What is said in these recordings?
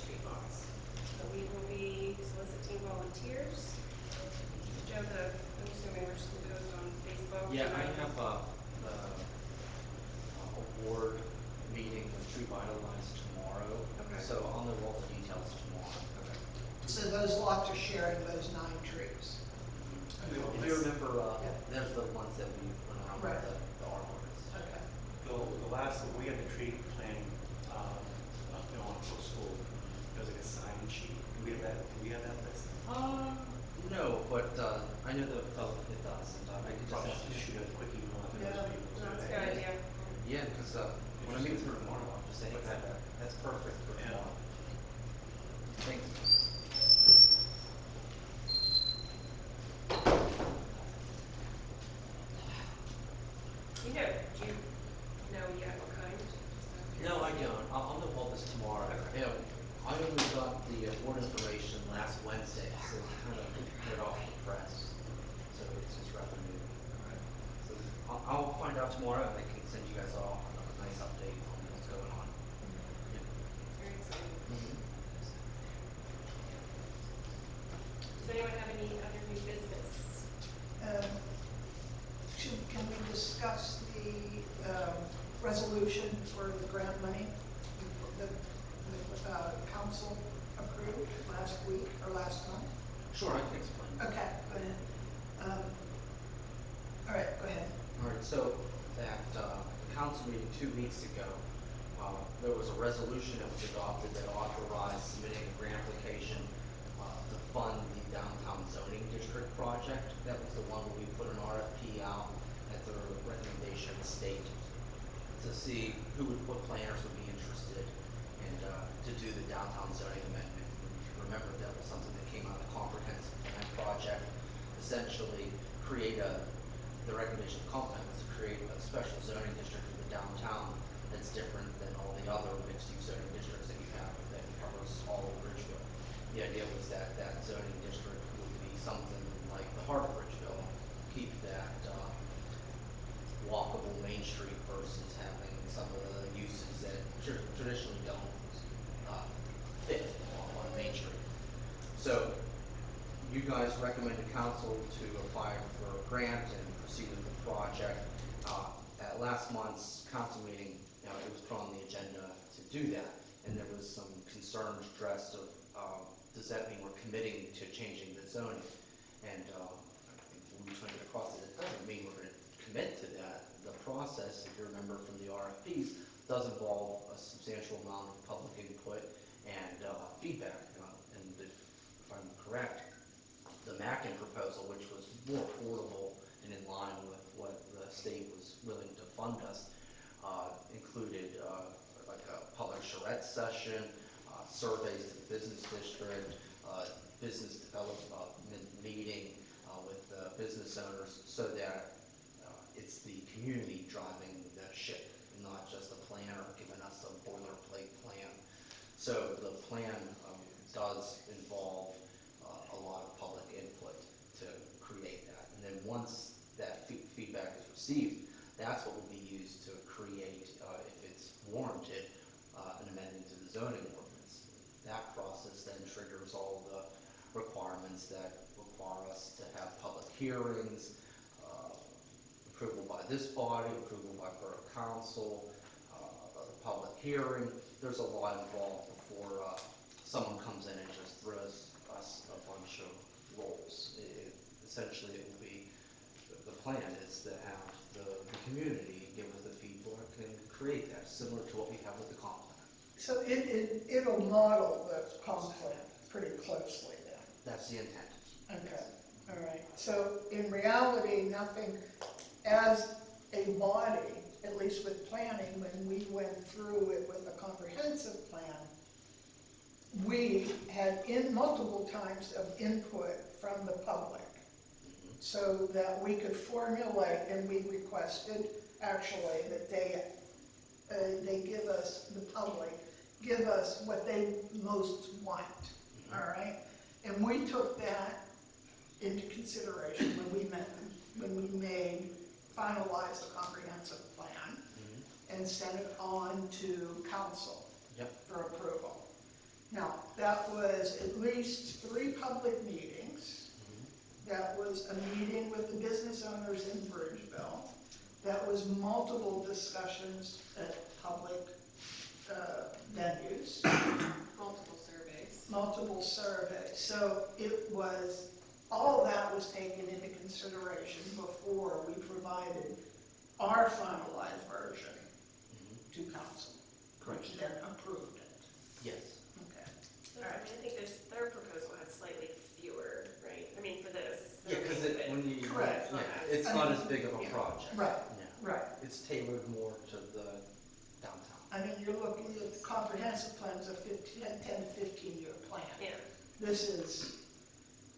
tree lots. So we will be soliciting volunteers. Joe, I'm assuming we're just going to do this on Facebook. Yeah, I have the award meeting with Tree Vitalize tomorrow. Okay. So I'll know all the details tomorrow. Okay. So those lots are sharing those 9 trees. If you remember, there's the ones that we went around Right. with the arborist. Okay. The last, we had the tree planting, on for school, there was like a sign sheet. Do we have that list? No, but I know the fellow that does, and I could Probably just just shoot a quick email to Yeah. those people. No, that's a good idea. yeah, because when I meet with her tomorrow, I'll just say, hey, What's that? that's perfect for Yeah. tomorrow. Thanks. Do you know yet what kind? No, I don't. I'll know all this tomorrow. Okay. Yeah, I only got the award information last Wednesday, so it's kind of put off the press. So it's just rather new. So I'll find out tomorrow, and I can send you guys all a nice update on what's going on. Yeah. Very exciting. Mhm. Does anyone have any other new business? Can we discuss the resolution for the grant money that the council approved last week or last month? Sure, I can explain. Okay, go ahead. All right, go ahead. All right, so at the council meeting 2 weeks ago, there was a resolution that was adopted that authorized submitting a grant application to fund the downtown zoning district project. That was the one where we put an RFP out at the recommendation of the state to see what planners would be interested and to do the downtown zoning amendment. If you remember, that was something that came out of the comprehensive plan project, essentially the recommendation of comp plan was to create a special zoning district for the downtown that's different than all the other mixed-use zoning districts that you have that covers all of Bridgeville. The idea was that that zoning district would be something like the heart of Bridgeville, keep that walkable Main Street versus having some of the uses that traditionally don't fit on Main Street. So you guys recommended council to apply for a grant and proceed with the project. At last month's council meeting, it was put on the agenda to do that, and there was some concern addressed of does that mean we're committing to changing the zoning? And I think we trying to get across it doesn't mean we're going to commit to that. The process, if you remember from the RFPs, does involve a substantial amount of public input and feedback. And if I'm correct, the Mackin proposal, which was more affordable and in line with what the state was willing to fund us, included like a public charrette session, surveys to the business district, business development meeting with business owners, so that it's the community driving the ship, not just a planner giving us a boilerplate plan. So the plan does involve a lot of public input to create that. And then once that feedback is received, that's what will be used to create, if it's warranted, an amendment to the zoning ordinance. That process then triggers all the requirements that require us to have public hearings, approval by this body, approval by Borough Council, a public hearing. There's a lot involved before someone comes in and just throws us a bunch of roles. Essentially, it will be, the plan is to have the community give us the feedback and create that, similar to what we have with the comp plan. So it'll model the comp plan pretty closely then. That's the intent. Okay, all right. So in reality, nothing, as a body, at least with planning, when we went through it with a comprehensive plan, we had multiple times of input from the public so that we could formulate, and we requested actually that they give us, the public, give us what they most want, all right? And we took that into consideration when we finalized the comprehensive plan and sent it on to council Yep. for approval. Now, that was at least 3 public meetings. That was a meeting with the business owners in Bridgeville. That was multiple discussions at public venues, Multiple surveys. multiple surveys. So it was, all that was taken into consideration before we provided our finalized version to council, Correct. which then approved it. Yes. Okay. So, I mean, I think their proposal had slightly fewer, right? I mean, for this. Yeah, because when you, Correct. yeah, it's not as big of a project. Right, Yeah. right. It's tailored more to the downtown. I mean, you're looking at the comprehensive plan is a 10 to 15-year plan. Yeah. This is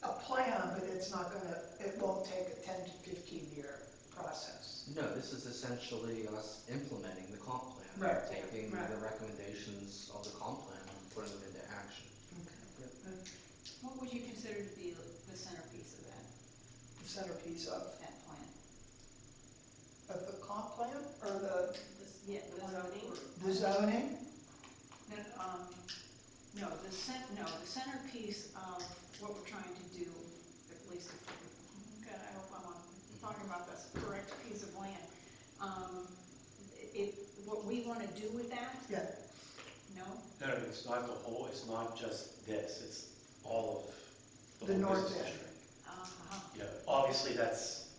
a plan, but it's not gonna, it won't take a 10 to 15-year process. No, this is essentially us implementing the comp plan. Right. Taking Right. the recommendations of the comp plan and putting them into action. What would you consider to be the centerpiece of that, The centerpiece of plan? the comp plan, or the Yeah, The zoning? zoning? No, the centerpiece of what we're trying to do, at least, God, I hope I'm talking about this correct piece of land. What we want to do with that, Yeah, no? No, it's not the whole, it's not just this, it's all of The the whole north business end. district. Uh-huh. Yeah, obviously that's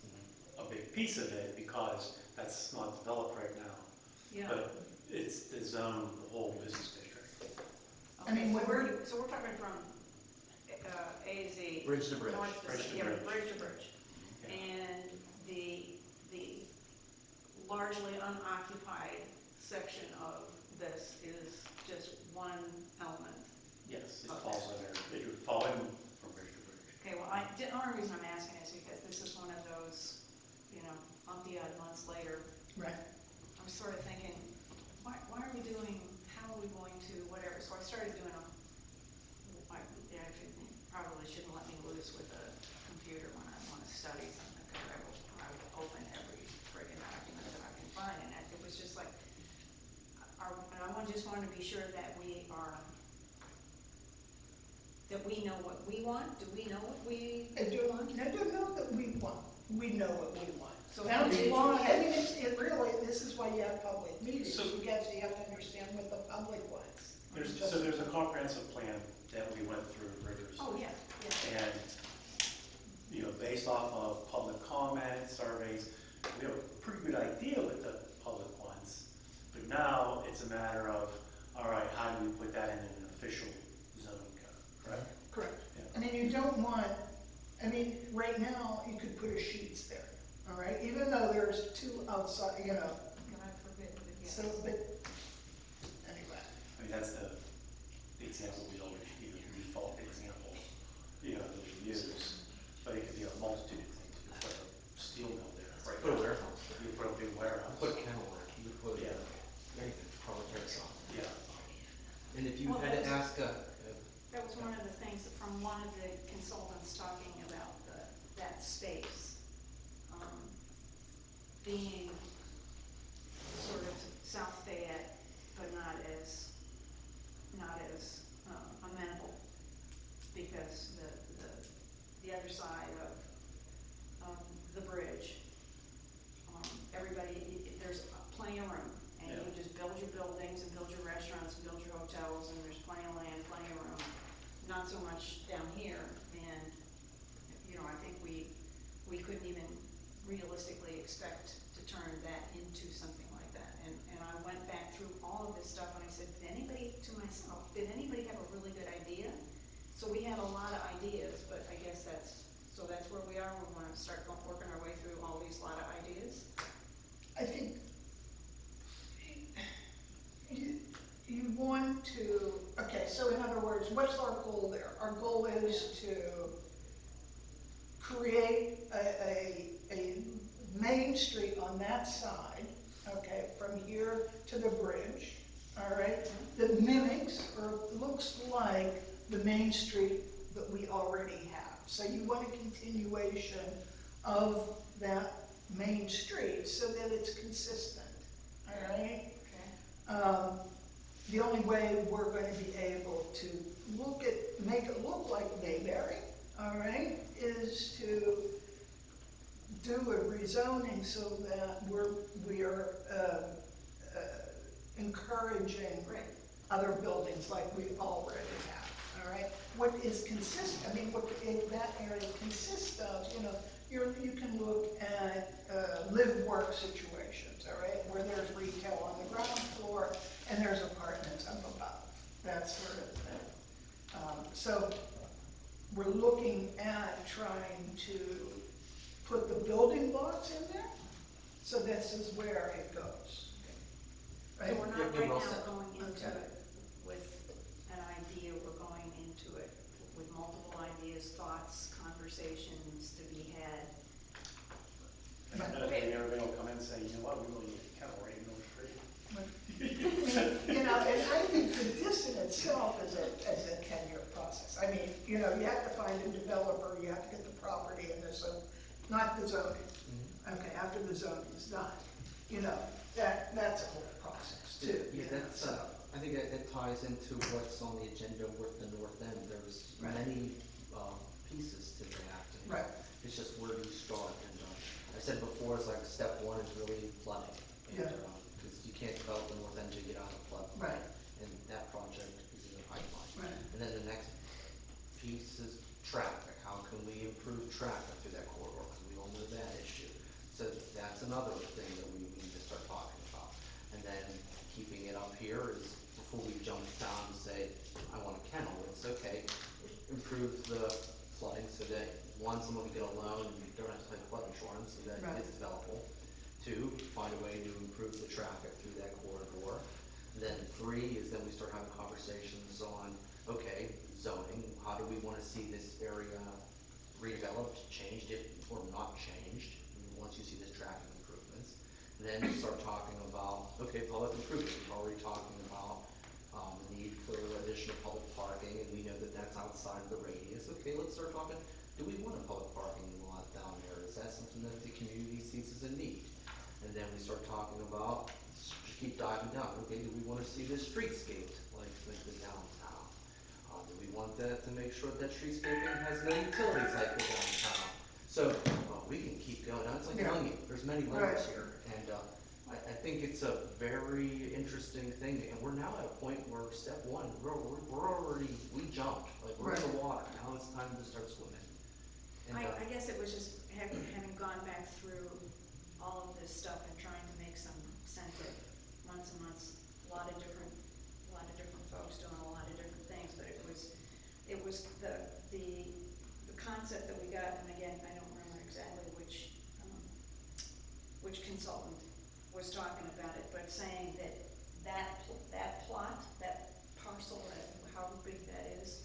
a big piece of it because that's not developed right now. Yeah. But it's the zone, the whole business district. I mean, Okay, when we're- so we're talking from A to Z. Bridge to bridge. North Bridge to yeah, bridge. bridge to bridge. Yeah. And the largely unoccupied section of this is just one element. Yes, it Okay. falls under, it would fall in from bridge to bridge. Okay, well, the only reason I'm asking is because this is one of those, umpty odd months later, right. I'm sort of thinking, why are we doing, how are we going to, whatever, so I started doing they actually probably shouldn't let me loose with a computer when I want to study something, because I will open every friggin' document that I can find, and it was just like, and I just want to be sure that that we know what we want. Do we know what we I do, want? I don't know that we want, we know what we want. So That's it's- why, I mean, it really, this is why you have public meetings, So- you have to understand what the public wants. So there's a comprehensive plan that we went through at Bridgers. Oh, yeah, yeah. And, based off of public comment, surveys, we have a pretty good idea with the public ones. But now it's a matter of, all right, how do we put that in an official zoning code, correct? Correct. Yeah. I mean, you don't want, right now, you could put a sheets there, all right? Even though there's 2 outside, God forbid, but yes. so, but, anyway. I mean, that's the example we always use, the default example, that we use. But it could be a multitude of things. You put a steel mill there, right? Put a warehouse. You put a big warehouse. Put a kennel there, you put Yeah. anything, proletariat shop. Yeah. And if you Well, had to that's- ask That was one of the things from one of the consultants talking about that space, being sort of South Fayette, but not as amenable, because the other side of the bridge, there's plenty of room, and you Yeah. just build your buildings and build your restaurants and build your hotels, and there's plenty of land, plenty of room. Not so much down here, and, I think we couldn't even realistically expect to turn that into something like that. And I went back through all of this stuff, and I said, did anybody have a really good idea? So we had a lot of ideas, but I guess that's where we are. We want to start working our way through all these lot of ideas. I think you want to, okay, so in other words, what's our goal there? Our goal is to create a main street on that side, okay, from here to the bridge, all right, that mimics or looks like the main street that we already have. So you want a continuation of that main street so that it's consistent, all right? Okay. The only way we're going to be able to make it look like Mayberry, all right, is to do a rezoning so that we are encouraging Right. other buildings like we already have, all right? What is consistent, I mean, what in that area consists of, you can look at live-work situations, all right? Where there's retail on the ground floor and there's apartments up above, that sort of thing. So we're looking at trying to put the building blocks in there, so this is where it goes. So Right? we're not You're right well now said. going into Okay. it with an idea, we're going into it with multiple ideas, thoughts, conversations to be had. And then everybody will come in and say, you know what, we really need a kennel right in the street. And I think the this in itself is a 10-year process. I mean, you have to find a developer, you have to get the property, and there's not the zoning. Okay, after the zoning is done, that's a whole process too. Yeah, that's, I think it ties into what's on the agenda with the north end. There's Right. many pieces to that. and Right. It's just where do you start? And I said before, it's like step one is really flooding. Yeah. Because you can't develop the north end to get out of flood. Right. And that project is in the pipeline. Right. And then the next piece is traffic. How can we improve traffic through that corridor? Because we all know that issue. So that's another thing that we need to start talking about. And then keeping it up here is, before we jump down and say, I want a kennel, it's okay, improve the flooding so that, one, someone can get a loan and you don't have to pay flood insurance, so that Right. it's developable. Two, find a way to improve the traffic through that corridor. Then three is then we start having conversations on, okay, zoning, how do we wanna see this area redeveloped, changed it, or not changed, once you see this traffic improvements. And then you start talking about, okay, public improvement, we're already talking about, the need for additional public parking, and we know that that's outside of the radius. Okay, let's start talking, do we want a public parking lot down there? Is that something that the community sees as a need? And then we start talking about, just keep diving down, okay, do we wanna see this streetscape, like the downtown? Do we want that to make sure that streetscaping has no utilities like the downtown? So, we can keep going, now it's like Yeah. an onion, there's many layers Right. here, and, I think it's a very interesting thing, and we're now at a point where step one, we're already, we jumped, like, we're in the water, now it's time to start swimming. And, I guess it was just having gone back through all of this stuff and trying to make some sense of months and months, a lot of different folks doing a lot of different things, but it was the concept that we got, and again, I don't remember exactly which consultant was talking about it, but saying that plot, that parcel, how big that is,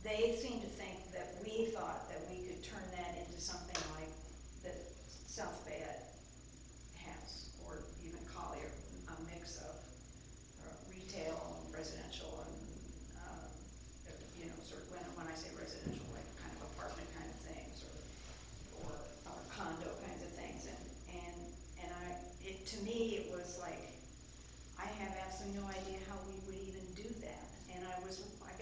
they seem to think that we thought that we could turn that into something like that South Fayette has, or even Collier, a mix of retail and residential and, sort of, when I say residential, like kind of apartment kind of things, or condo kinds of things, and to me, it was like, I have absolutely no idea how we would even do that. And I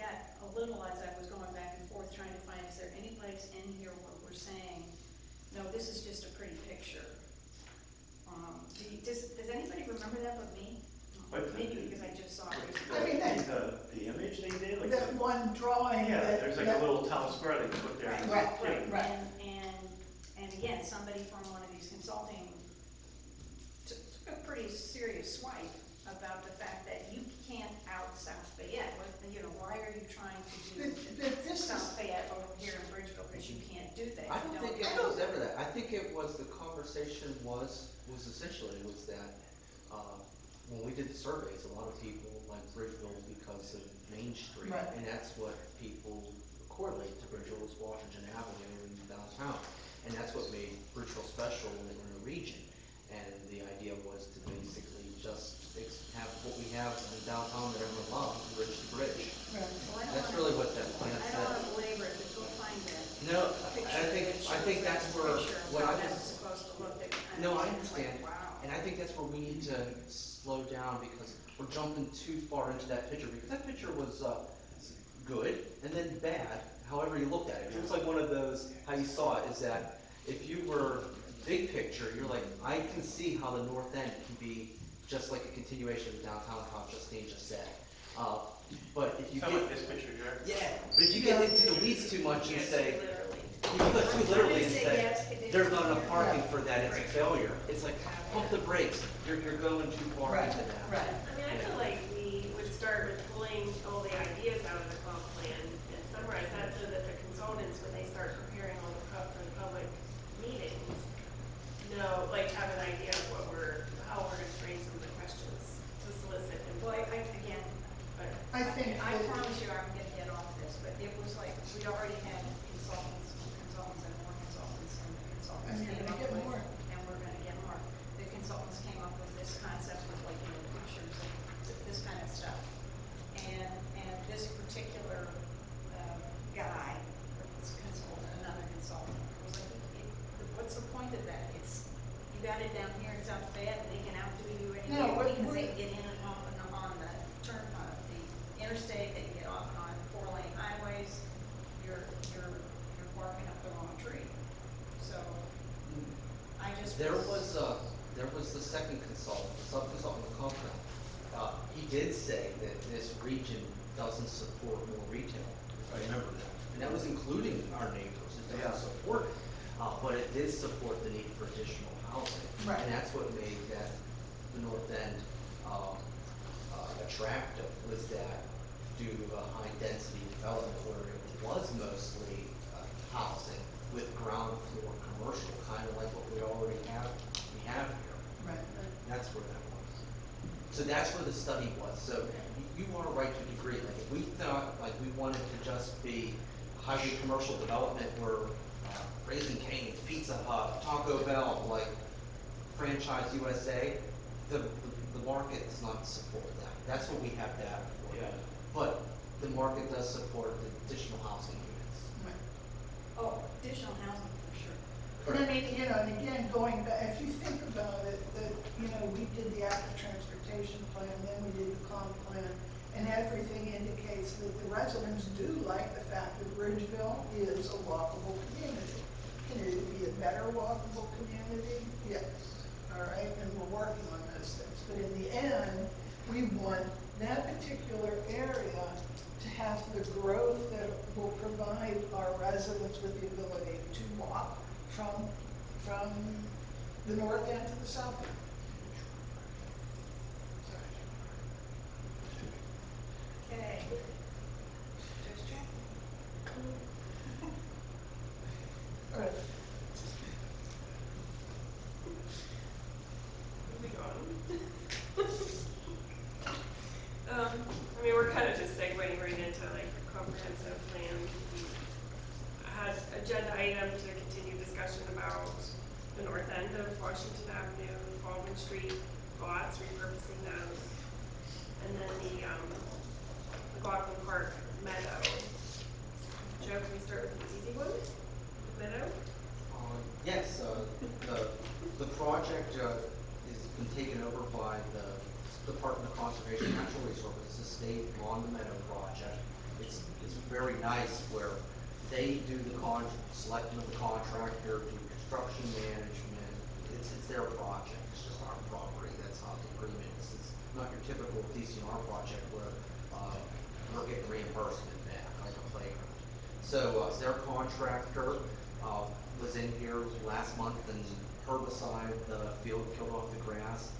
got a little, as I was going back and forth, trying to find, is there any place in here where we're saying, no, this is just a pretty picture? Does anybody remember that but me? But Maybe because I just saw it I mean, recently. The image they did, like. That one drawing Yeah, that. there's like that- a little town square they put there. Right, Yeah. right. And again, somebody from one of these consulting took a pretty serious swipe about the fact that you can't out South Fayette. Why are you trying to That do this South is, Fayette over here in Bridgeville, because you can't do that. I You don't think get it was ever that. I think it was, the conversation was essentially was that, when we did the surveys, a lot of people like Bridgeville because of Main Street. Right. And that's what people correlate to Bridgeville is Washington Avenue in downtown. And that's what made Bridgeville special in the region. And the idea was to basically just have what we have in downtown that everyone loves, bridge to bridge. right. Well, That's really what that plan I don't said. want to belabor it, but go find that. No, Picture I think, that I think shows that's that where, picture of what I how that was was, supposed to look. no, I It's like, understand. wow. And I think that's where we need to slow down, because we're jumping too far into that picture, because that picture was, good and then bad, however you looked at it. It was like one of those, how you saw it is that if you were big picture, you're like, I can see how the north end can be just like a continuation of downtown, how Justine just said. But if you How get, about this picture here? yeah, but if you get into the weeds too much and Yeah, say, literally. you go too literally and Say say, yes, conditional. there's not enough parking for that, it's a Right. failure. It's like, pump the brakes, you're going too far Right, into that. right. I mean, I feel like we would start with pulling all the ideas out of the comp plan and summarize that so that the consultants, when they start preparing all the prep for the public meetings, know, like, have an idea of how we're gonna frame some of the questions to solicit Well, input. again, But I think I that- promise you I'm gonna get off this, but it was like, we already had consultants and more consultants, and the consultants And you're came gonna up get with, more. and we're gonna get more. The consultants came up with this concept of like, pictures and this kind of stuff. And this particular, guy, or this consultant, another consultant, was like, what's the point of that? You got it down here, it sounds bad, and they can outdo you No, anyway, what- because they can get in and off on the the interstate, they can get off and on 4-lane highways, you're barking up the wrong tree. So, I just. There was the second consultant, the sub-consultant with Comcast. He did say that this region doesn't support more retail. I remember that. And that was including our neighbors. It Yeah. doesn't support it. But it did support the need for additional housing. Right. And that's what made that, the north end, attractive, was that due to a high-density development where it was mostly housing with ground floor commercial, kind of like what we have here. Right. That's where that was. So that's where the study was. So you are right to a degree. Like if we thought, like we wanted to just be highway commercial development where Raising Cane's, Pizza Hut, Taco Bell, like Franchise USA, the market does not support that. That's what we have that for. Yeah. But the market does support the additional housing units. Right. Oh, additional housing for sure. And I mean, and again, going back, if you think about it, that, we did the active transportation plan, then we did the comp plan, and everything indicates that the residents do like the fact that Bridgeville is a walkable community. Can it be a better walkable community? Yes, all right, and we're working on those things. But in the end, we want that particular area to have the growth that will provide our residents with the ability to walk from the north end to the south end. Okay. Just checking. All right. Moving on. I mean, we're kind of just segueing right into like the comprehensive plan. We had agenda item to continue discussion about the north end of Washington Avenue, Baldwin Street lots, repurposing those. And then the Godwin Park meadow. Joe, can we start with the easy one? Meadow? Yes, the project has been taken over by the Department of Conservation and Natural Resources, the state on the Meadow project. It's very nice where they do the selection of the contractor, do construction management. It's their project, it's just our property, that's how the agreement is. It's not your typical DCR project where we're getting reimbursement back, like a playground. So their contractor was in here last month and herbicide the field, killed off the grass,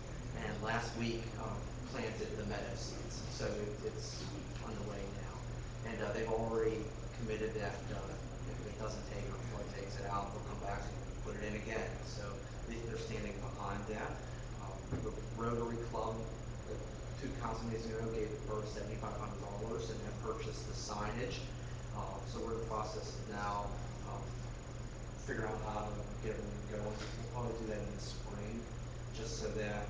and last week planted the meadow seeds. So it's underway now. And they've already committed that if it doesn't take it or before it takes it out, they'll come back and put it in again. So they're standing behind that. The Rotary Club, 2 council meetings ago, gave her $7,500 and have purchased the signage. So we're in the process of now figure out how to get everything going. We'll probably do that in the spring, just so that,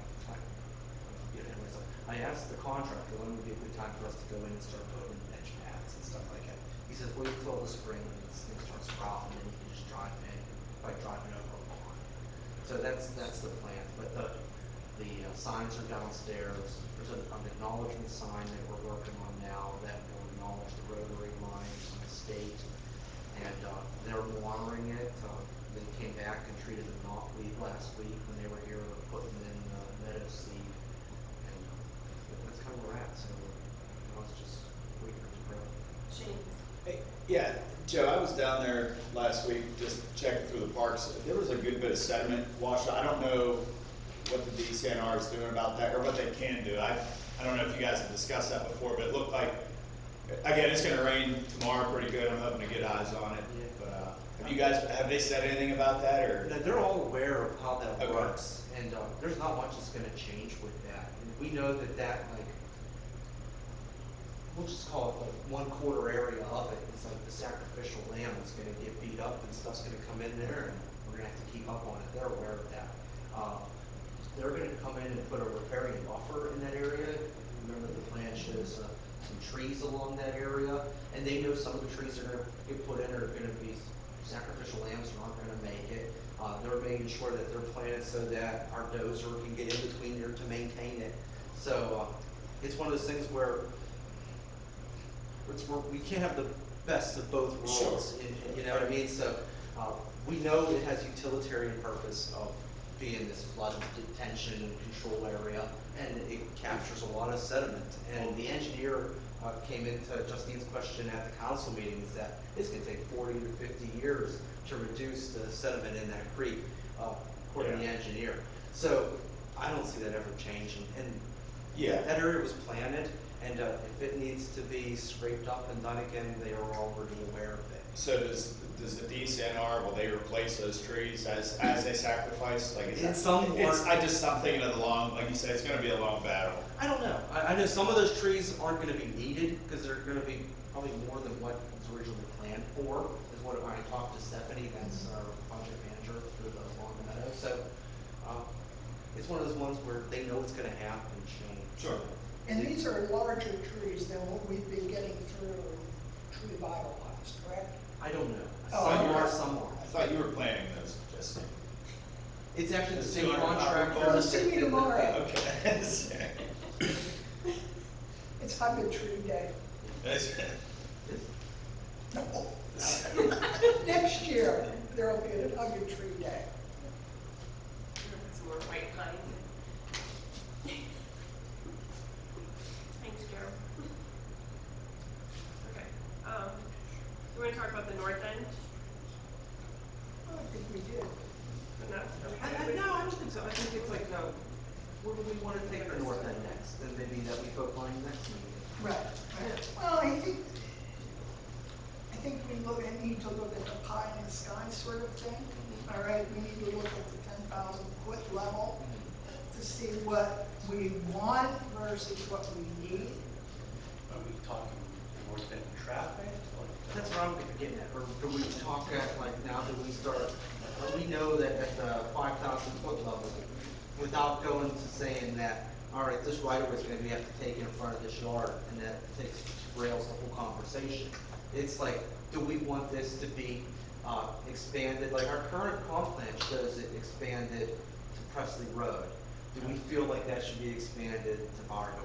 I asked the contractor when would be a good time for us to go in and start putting edge pads and stuff like that. He says, wait till the spring when this thing starts sprouting, and you can just drive in, by driving over a pond. So that's the plan, but the signs are downstairs. There's an acknowledgement sign that we're working on now that will acknowledge the Rotary state, and they're monitoring it. They came back and treated the knotweed last week when they were here putting in meadow seed, and that's kind of where we're at. So it's just waiting for it to grow. Shane? Hey, yeah, Joe, I was down there last week just checking through the parks. There was a good bit of sediment washed. I don't know what the DCNR is doing about that or what they can do. I don't know if you guys have discussed that before, but it looked like, again, it's gonna rain tomorrow pretty good. I'm hoping to get eyes on it. Yeah. But have they said anything about that or? No, they're all aware of how that Okay. works, and there's not much that's gonna change with that. And we know that like, we'll just call it like 1/4 area of it, it's like the sacrificial lamb is gonna get beat up and stuff's gonna come in there, and we're gonna have to keep up on it. They're aware of that. They're gonna come in and put a riparian buffer in that area. Remember, the plan shows some trees along that area, and they know some of the trees that are gonna get put in are gonna be sacrificial lambs, are not gonna make it. They're making sure that they're planted so that our dozer can get in between there to maintain it. So it's one of those things where we can't have the best of both worlds. Sure. You know what I mean? So we know it has utilitarian purpose of being this flood detention and control area, and it captures a lot of sediment. And the engineer came into Justine's question at the council meeting, is that it's gonna take 40 to 50 years to reduce the sediment in that creek, according to the engineer. So I don't see that ever changing. And Yeah. that area was planted, and if it needs to be scraped up and done again, they are already aware of it. So does the DCNR, will they replace those trees as they sacrifice? Like, is In that, some I'm thinking of the long, like you said, it's gonna be a long battle. I don't know. I know some of those trees aren't gonna be needed, because they're gonna be probably more than what was originally planned for, is what when I talked to Stephanie, that's our project manager for the Long Meadow. So, it's one of those ones where they know it's gonna happen and change. Sure. And these are larger trees than what we've been getting through tree vitalized, correct? I don't know. Oh, Some okay. are, some I aren't. thought you were planning those, just. It's actually the It's same 200 contractor. Well, see me tomorrow. Okay. It's Hugger Tree Day. No. Next year, there'll be a Hugger Tree Day. Some more white pines. Thanks, Joe. Okay, you wanna talk about the north end? I think we did. Enough? Are we good? No, I don't think so. I think it's like, where do we wanna take the north end next? And maybe that we focus on next meeting. Right. Well, I think we need to look at the pie in the sky sort of thing. All right, we need to look at the 10,000-foot level to see what we want versus what we need. Are we talking north end traffic? That's what I'm getting at. Or do we talk at, like, now that we start, we know that at the 5,000-foot level, without going to saying that, all right, this right of way is going to have to take in front of this yard, and that takes, rails the whole conversation. It's like, do we want this to be expanded? Like, our current comp plan shows it expanded to Presley Road. Do we feel like that should be expanded to Bargo?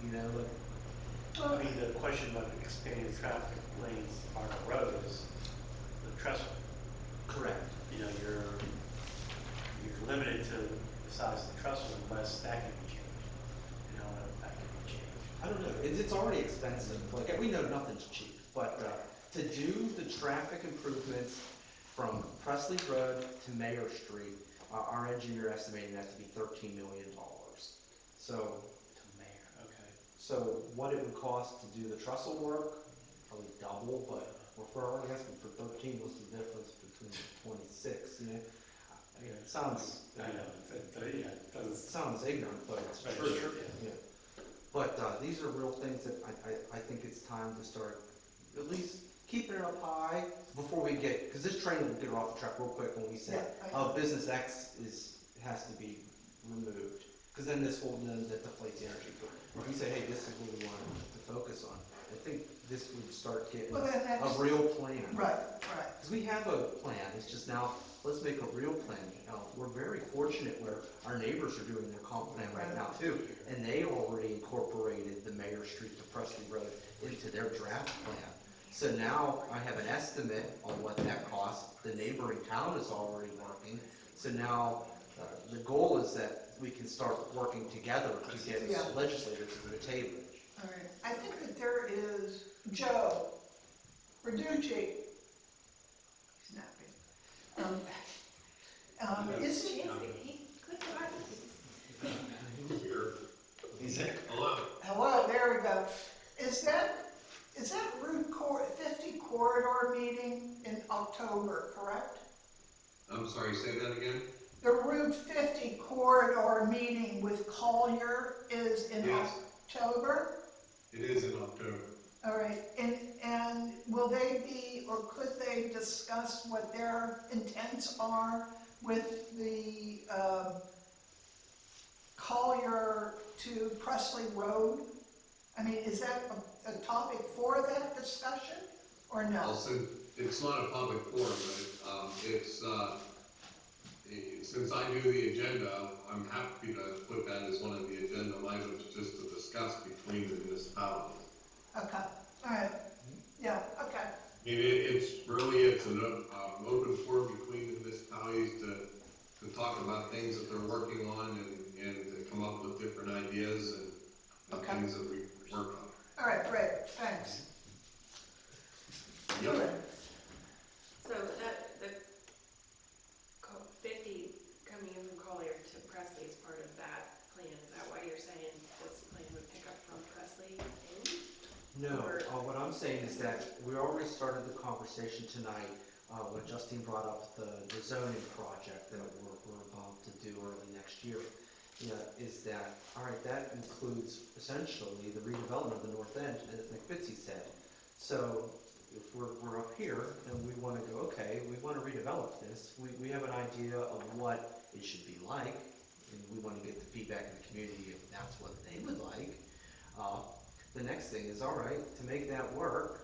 You know, like, I mean, the question about expanding traffic lanes on the road is the trestle. correct. You know, you're limited to the size of the trestle unless that can be changed. You know, if that can be changed. I don't know, it's already expensive, like, we know nothing's cheap, but to do the traffic improvements from Presley Road to Mayor Street, our engineer estimating that to be $13 million. So, To mayor, okay. so what it would cost to do the trestle work, probably double, but we're already asking for 13, what's the difference between 26, you know? I mean, it sounds, I know, yeah, it it doesn't. sounds ignorant, but it's Right, true. sure, Yeah. But these are real things that I think it's time to start at least keeping it up high before we get, because this train will get her off the track real quick when we say, Yeah, I oh, know. business X has to be removed. Because then this will, then that deflates the energy. But if we say, hey, this is what we want to focus on, I think this would start getting Well, then a that's- real plan. Right, right. Because we have a plan, it's just now, let's make a real plan. We're very fortunate where our neighbors are doing their comp plan right now too, and they already incorporated the Mayor Street to Presley Road into their draft plan. So now I have an estimate on what that costs. The neighboring town is already working. So now, the goal is that we can start working together to get Yeah. legislators to the table. All right, I think that there is Joe Verducci. He's napping. Is it, He could not. He's there. hello, there we go. Is that Route 50 corridor meeting in October, correct? I'm sorry, say that again? The Route 50 corridor meeting with Collier is in Yes. October? It is in October. All right, and will they be, or could they discuss what their intents are with the Collier to Presley Road? I mean, is that a topic for that discussion, or no? Also, it's not a public forum, but since I do the agenda, I'm happy to put that as one of the agenda items just to discuss between the municipalities. Okay, all right, yeah, okay, I mean, it's an open forum between the municipalities to talk about things that they're working on and to come up with different ideas and Okay. things that we work on. all right, great, thanks. Yep. So that, the 50 coming in from Collier to Presley is part of that plan. Is that why you're saying this plan would pick up from Presley in? No, Or- what I'm saying is that we already started the conversation tonight, when Justine brought up the zoning project that we're about to do early next year. Is that, all right, that includes essentially the redevelopment of the north end, like Bitsy said. So if we're up here and we want to go, okay, we want to redevelop this, we have an idea of what it should be like, and we want to get the feedback in the community if that's what they would like. The next thing is, all right, to make that work,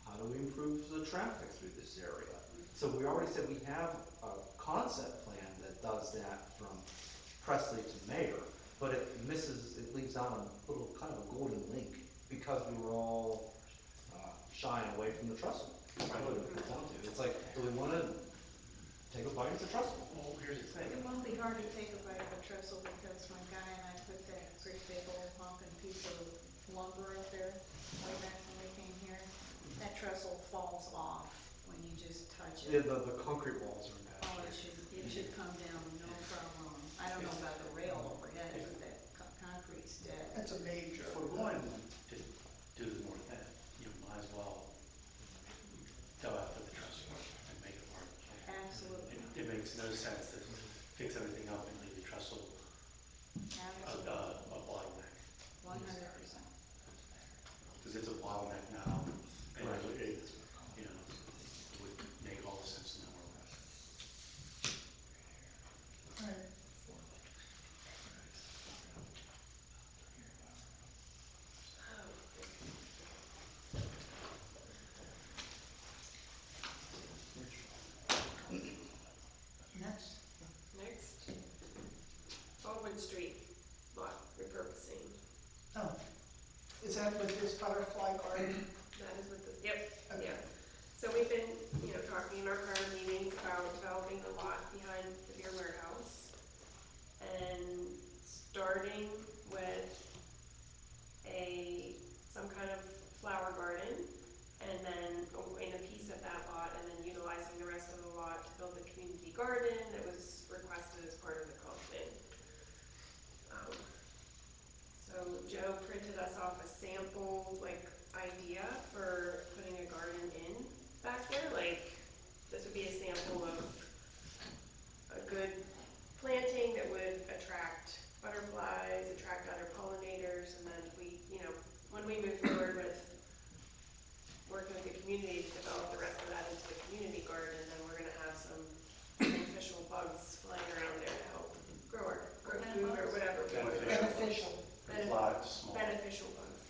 how do we improve the traffic through this area? So we already said we have a concept plan that does that from Presley to Mayor, but it leaves out a little kind of a golden link because we were all shying away from the trestle. That's what it comes down to. It's like, do we want to take a bite of the trestle? Well, here's the thing. It won't be hard to take a bite of a trestle because my guy and I put that great big old honking piece of lumber up there way back when we came here. That trestle falls off when you just touch Yeah, it. the concrete walls are bad. Oh, it should come down, no problem. I don't know about the rail overhead, but that concrete's dead. That's a major. If we're going to do the north end, you might as well go after the trestle and make it work. Absolutely, It makes no sense to fix everything up and leave the trestle absolutely, a bottleneck. 100%. Because it's a bottleneck now, and Right. it would make all the sense in the world. All right. Next. Next, Baldwin Street lot repurposing. Oh, is that with this butterfly garden? That is what this, yep, Okay. yeah. So we've been, talking in our prior meetings about developing the lot behind the beer warehouse and starting with some kind of flower garden, and then in a piece of that lot, and then utilizing the rest of the lot to build a community garden that was requested as part of the comp plan. So Joe printed us off a sample, idea for putting a garden in back there. This would be a sample of a good planting that would attract butterflies, attract other pollinators, and then when we move forward with working with the community to develop the rest of that into the community garden, then we're gonna have some beneficial bugs flying around there to help grow food or whatever. Beneficial. A lot of small. Beneficial bugs.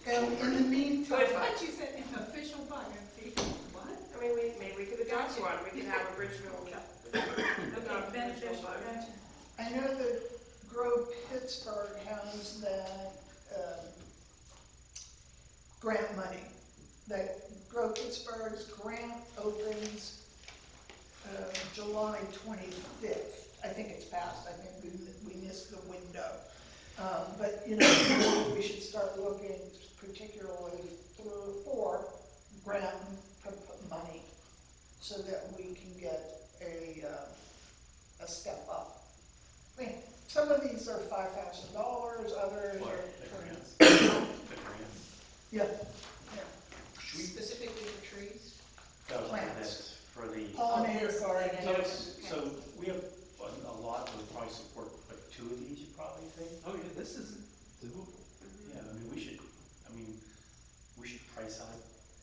And in the meantime, Good bugs. You said an official bug, what? I mean, maybe we could adopt one, we could have original, adopt original bug. Gotcha. I know that Grow Pittsburgh has that grant money that Grow Pittsburgh's grant opens July 25th. I think it's passed, I think we missed the window. But, you know, we should start looking particularly for grant money so that we can get a step up. I mean, some of these are $5,000, others Well, are. the grants. The grants. Yeah, yeah. Specifically for trees? That was for Plants. this, for the. Pollinator garden. So, so we have a lot that would probably support, like, 2 of these, you probably think? Oh, yeah, this is doable. Yeah, I mean, we should price out,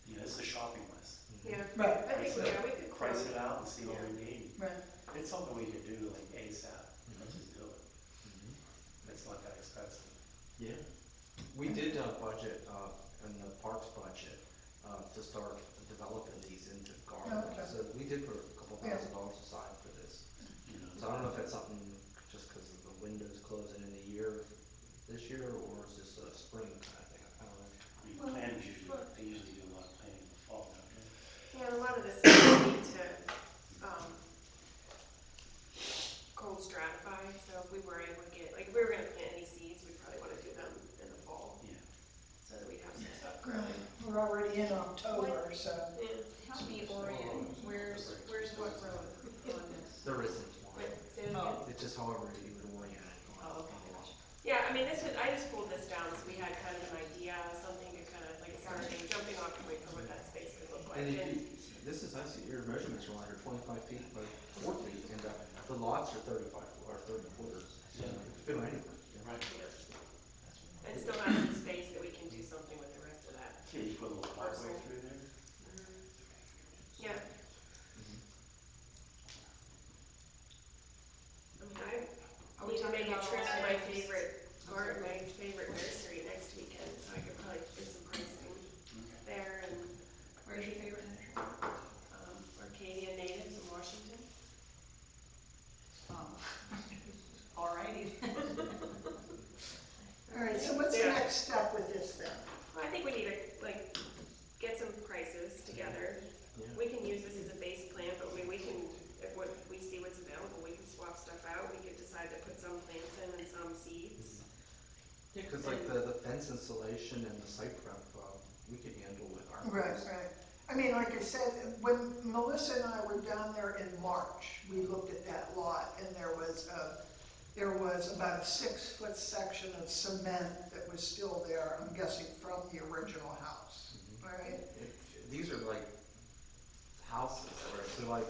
you know, this is a shopping list. Yeah, Right, I think, yeah, we could Price quote. it out and see what Yeah. we need. right. It's something we could do like ASAP, let's just do it. Mm-hmm. It's not that expensive. Yeah. We did budget, in the parks budget, to start developing these into gardens. Okay. So we did put a couple Yeah. $1,000s aside for this. You know, So I don't know if that's something just because of the windows closing in the year, this year, or is this a spring kind of thing? I don't know. I mean, planners usually, they usually do a lot of planning in the fall, don't they? Yeah, and a lot of this is we need to, cold stratify, so if we were able to get, like, if we were gonna plant any seeds, we'd probably wanna do them in the fall, Yeah. so that we'd have some stuff Right. growing. We're already in October, so. Yeah. Help me orient, where's what road on this? There isn't one. Wait, say it again? Oh. It's just however you would orient it. Oh, okay, gotcha. Yeah, I mean, I just pulled this down, so we had kind of an idea, something to kind of, like, a starting, jumping off point for what that space could look like. And if you, this is, I see your measurements are under 25 feet by 4 feet, and the lots are 35, or 30 footers. So you can fit on anything. You're right. Yeah. And still have some space that we can do something with the rest of that. Yeah, you put a little walkway Parcel. through there. Yeah, Mm-hmm. I mean, I Are we need to make talking a about trip all to my items? favorite garden, my favorite nursery next weekend, so I could probably get some pricing there and, Where's your favorite nursery? Arcadia Natives in Washington. Alrighty. All right, so what's the Yeah. next step with this then? Well, I think we need to, like, get some prices together. Yeah. We can use this as a base plan, but we can, if we see what's available, we can swap stuff out. We could decide to put some plants in and some seeds. Yeah, because like the fence installation and the site prep, we could handle with our. Right, right. I mean, like I said, when Melissa and I were down there in March, we looked at that lot, and there was about a 6-foot section of cement that was still there, I'm guessing from the original house, all right? These are like houses, right? So like,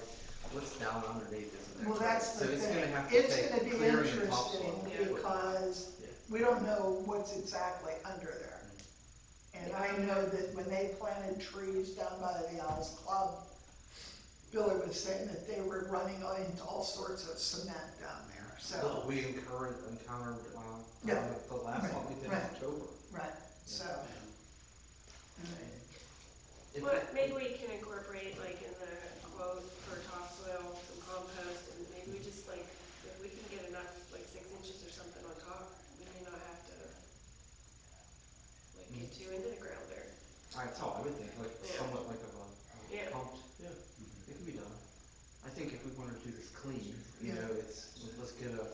what's down underneath isn't Well, there? that's the So it's thing. gonna have to It's take gonna be clearing and interesting topsoil. Yeah. because Yeah. we don't know what's exactly under there. And I know that when they planted trees down by the Owls Club, Billy was saying that they were running into all sorts of cement down there, so, We encountered, Yeah. the last one we did in Right. October. right, so. Yeah. all right. If Well, it- maybe we can incorporate, like, in the quote for topsoil, some compost, and maybe we just, like, if we can get enough, like, 6 inches or something on top, we may not have to, like, get too into the ground there. That's how I would think, like Yeah. somewhat like a Yeah. pumped, yeah, it can be done. I think if we wanted to do this clean, you Yeah. know, let's get a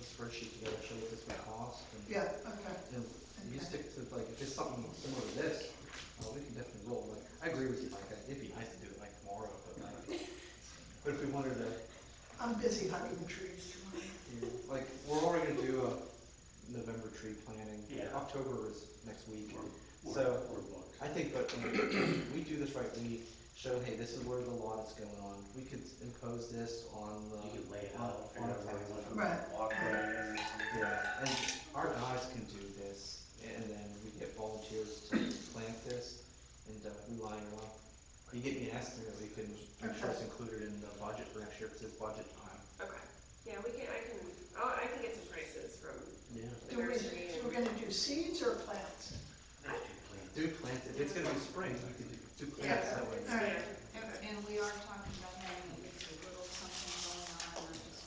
spreadsheet together, show what this would cost. And, Yeah, okay, you know, you Okay. stick to, like, if it's something similar to this, we can definitely roll, like, I agree with you, like, it'd be nice to do it like tomorrow, but if we wanted to, I'm busy hugging trees tomorrow. you know, like, we're already gonna do a November tree planting. Yeah. October is next week, We're so. booked. I think, but when we do this right, we show, hey, this is where the lot is going on. We could impose this on the. You could lay it on- out, on figure a out where you plan. want to Right. walk there or something. Yeah, and our guys can do this, and then we get volunteers to plant this, and we line them up. You get me an estimate, we can, I'm sure it's included in the budget for next year, because it's budget time. Okay, yeah, I can get some prices from Yeah. the Do we, nursery we're and, gonna do seeds or plants? Do plant, if it's gonna be spring, we could do yeah, plants that way. All right. yeah. And we are talking about having at least a little something going on, not just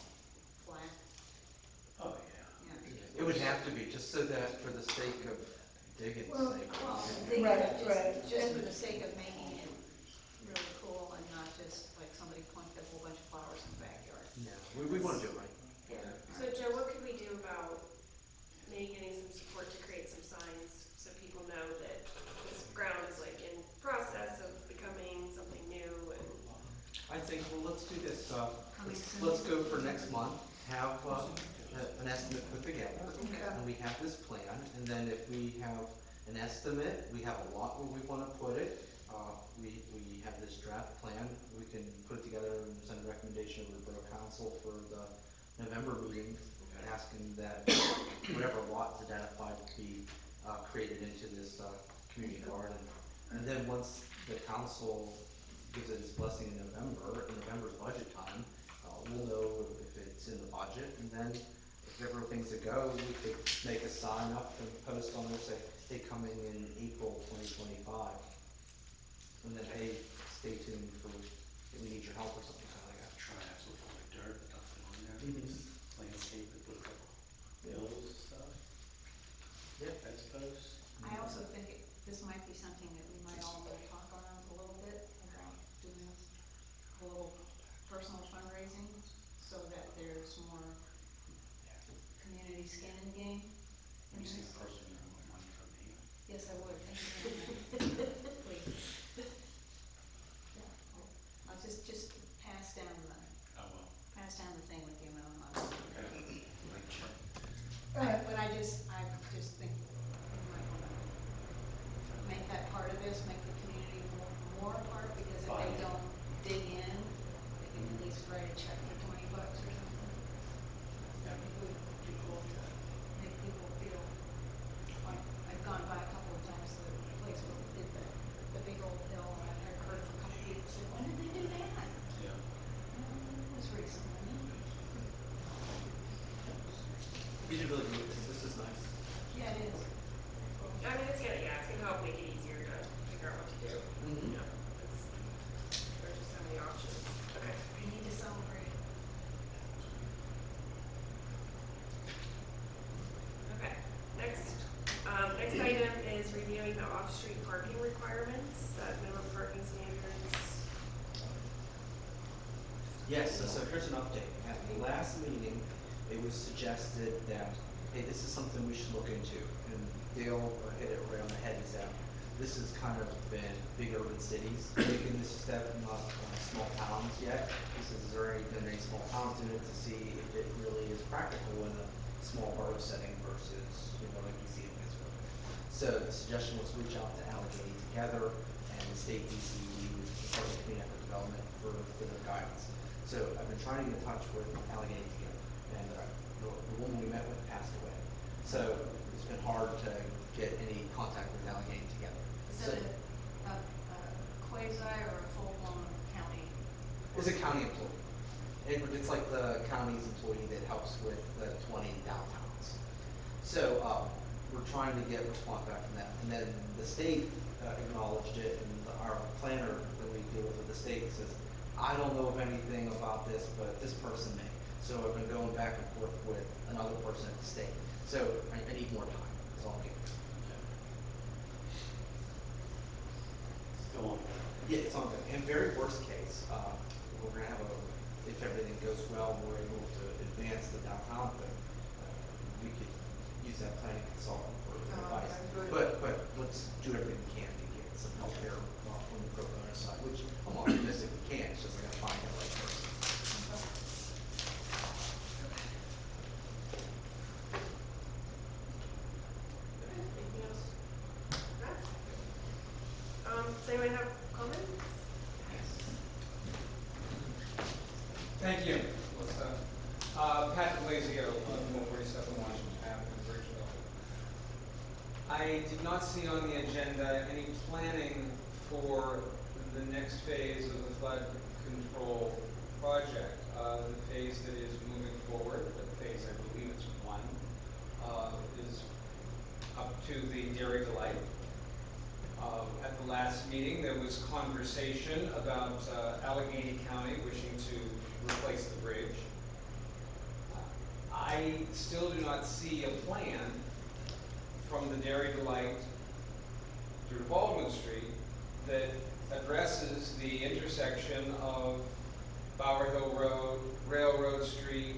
flat, Oh, yeah. yeah. It would have to be, just so that for the sake of dig and Well, say. Well, Right, right. just for the sake of making it really cool and not just like somebody planted a whole bunch of flowers in the backyard. No, we want to do it right. So Joe, what could we do about maybe getting some support to create some signs so people know that this ground is like in process of becoming something new and I think, well, let's do this, Coming soon. let's go for next month, have, an estimate put together. Okay. And we have this plan, and then if we have an estimate, we have a lot where we wanna put it, we have this draft plan, we can put it together and send a recommendation to the Borough Council for the November meeting, asking that whatever lot's identified be, created into this, community garden. And then once the council gives it its blessing in November's budget time, we'll know if it's in the budget, and then if everything's a go, we could make a sign up and post on there, say, hey, coming in April 2025. And then, hey, stay tuned for, we need your help or something like that. Try to have some full of dirt, nothing on there, Mhm. just landscape it, put a couple hills and stuff, Yeah. fence posts. I also think this might be something that we might all want to talk around a little bit about doing a little personal fundraising so that there's more community skin in the game. When you see a person, you don't want money from me. Yes, I would, thank you very much. Please. Yeah, I'll just pass down Oh, well, the thing with the amount of money. okay. Like check. But I just think we might wanna make that part of this, make the community more a part, because if they Fine. don't dig in, they can at least write a check for $20 or something. Yeah, It would be cool. make people feel, like, I've gone by a couple of times to the place where we did the big old hill, and I've heard from a couple people say, when did they do that? Yeah. It was recently. We did really good, this is nice. Yeah, it is. I mean, it's gonna help make it easier to figure out what to do. Mhm. Yeah, there's just so many options. Okay. We need to celebrate. Okay, next item is reviewing the off-street parking requirements, minimum parking standards. Yes, so here's an update. At the last meeting, it was suggested that, hey, this is something we should look into. And Dale hit it right on the head, is that this has kind of been big urban cities making this step, not small towns yet. This is, there ain't been any small towns in it to see if it really is practical in a small borough setting versus, like you see in Pittsburgh. So the suggestion was reach out to Allegheny Together and the state DCE, which is part of the Clean Effort Development, for their guidance. So I've been trying to get in touch with Allegheny Together, and the woman we met with passed away. So it's been hard to get any contact with Allegheny Together. Is So that a quasi or a full-blown county? it's a county employee. It's like the county's employee that helps with the 20 downtowns. So we're trying to get response back from that. And then the state acknowledged it, and our planner that we deal with the state says, I don't know of anything about this, but this person may. So I've been going back and forth with another person at the state. So I need more time, is all I'm getting. Go on. Yeah, it's on, in very worst case, we're gonna have if everything goes well, we're able to advance the downtown thing. We could use that planning consultant for advice. Okay, good. But let's do everything we can to get some help there from the pro bono side, which I'm optimistic we can, it's just I gotta find the right person. Anything else? Does anyone have comments? Thank you. Patrick Lazio, 147 Washington Avenue, Bridgeville. I did not see on the agenda any planning for the next phase of the flood control project. The phase that is moving forward, the phase I believe it's one, is up to the Dairy Delight. At the last meeting, there was conversation about Allegheny County wishing to replace the bridge. I still do not see a plan from the Dairy Delight through Baldwin Street that addresses the intersection of Bower Hill Road, Railroad Street,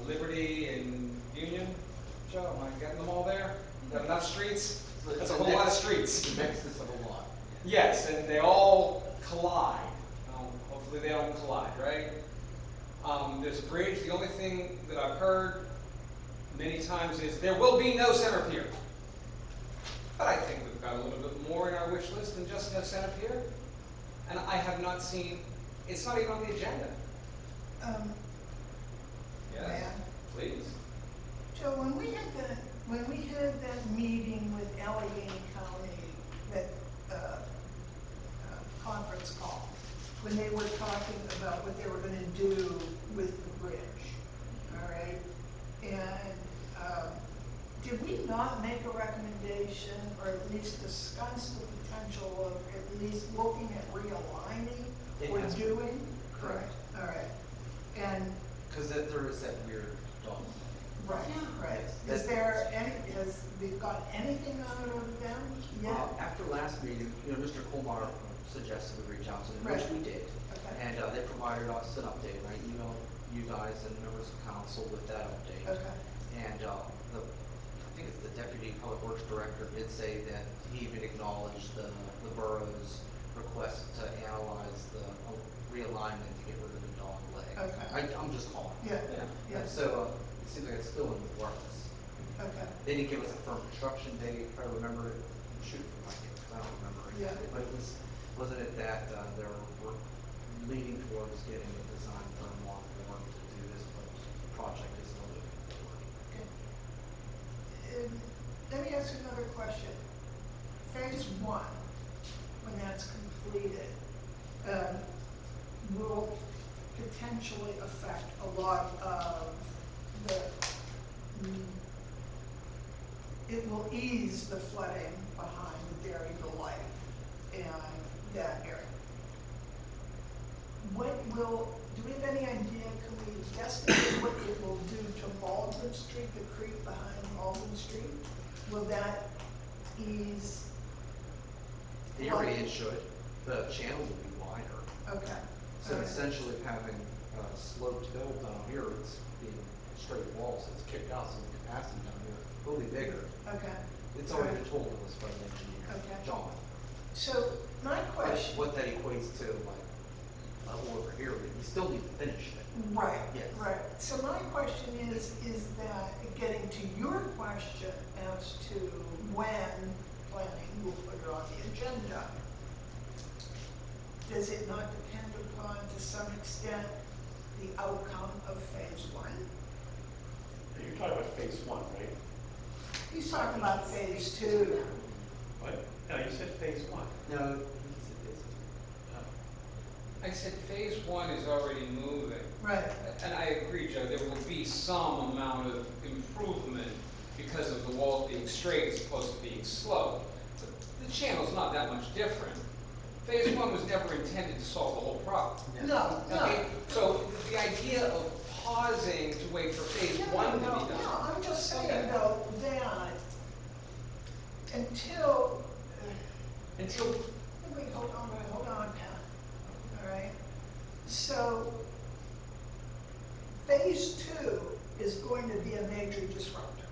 Liberty and Union. Joe, am I getting them all there? Got enough streets? That's a whole lot of streets. The nexus of a lot. Yes, and they all collide. Hopefully they don't collide, right? There's a bridge. The only thing that I've heard many times is there will be no center pier. But I think we've got a little bit more in our wish list than just no center pier. And I have not seen, it's not even on the agenda. Yes, Ma'am? please. Joe, when we had that meeting with Allegheny County, that conference call, when they were talking about what they were gonna do with the bridge, all right? And did we not make a recommendation, or at least discuss the potential of at least looking at realigning It or has been. doing? Correct. All right. And Because there is that weird dog. right, right. Yes. Is there any, has we got anything out of them yet? After last meeting, Mr. Colmar suggested we reach out to them, which Right. we did. Okay. And they provided us an update, and I emailed you guys and members of council with that update. Okay. And I think it's the deputy public works director did say that he even acknowledged the borough's request to analyze the realignment to get rid of the dog leg. Okay. I'm just calling. Yeah, yeah. And so it seems like it's still in the works. Okay. They didn't give us a firm construction date, if I remember it, shoot if I can, because I don't remember exactly. Yeah. But it wasn't it that we're leaning towards getting a design firm on board to do this, but the project is still moving forward. Let me ask you another question. Phase one, when that's completed, will potentially affect a lot of the, it will ease the flooding behind the Dairy Delight and that area. Do we have any idea, can we guesstimate what it will do to Baldwin Street, the creek behind Baldwin Street? Will that ease? Theory it should, the channels will be wider. Okay. So All right. essentially having a sloped hill down here, it's being straight walls, it's kicked out, so the capacity down here will be bigger. Okay. It's already been told to us by the engineer, Okay. John. So my But question. what that equates to, like, over here, we still need to finish it. Right, Yes. right. So my question is that, getting to your question as to when planning will put it on the agenda, does it not depend upon, to some extent, the outcome of phase one? You're talking about phase one, right? He's talking about phase two. What? No, you said phase one. No, I said phase one is already moving. Right, And I agree, Joe, there will be some amount of improvement because of the walls being straight as opposed to being sloped. But the channel's not that much different. Phase one was never intended to solve the whole problem. no, no. Okay, so the idea of pausing to wait for phase one to be done. No, I'm just saying Okay. though, that until, Until, wait, hold on, Pat. All right? So, phase two is going to be a major disruptor.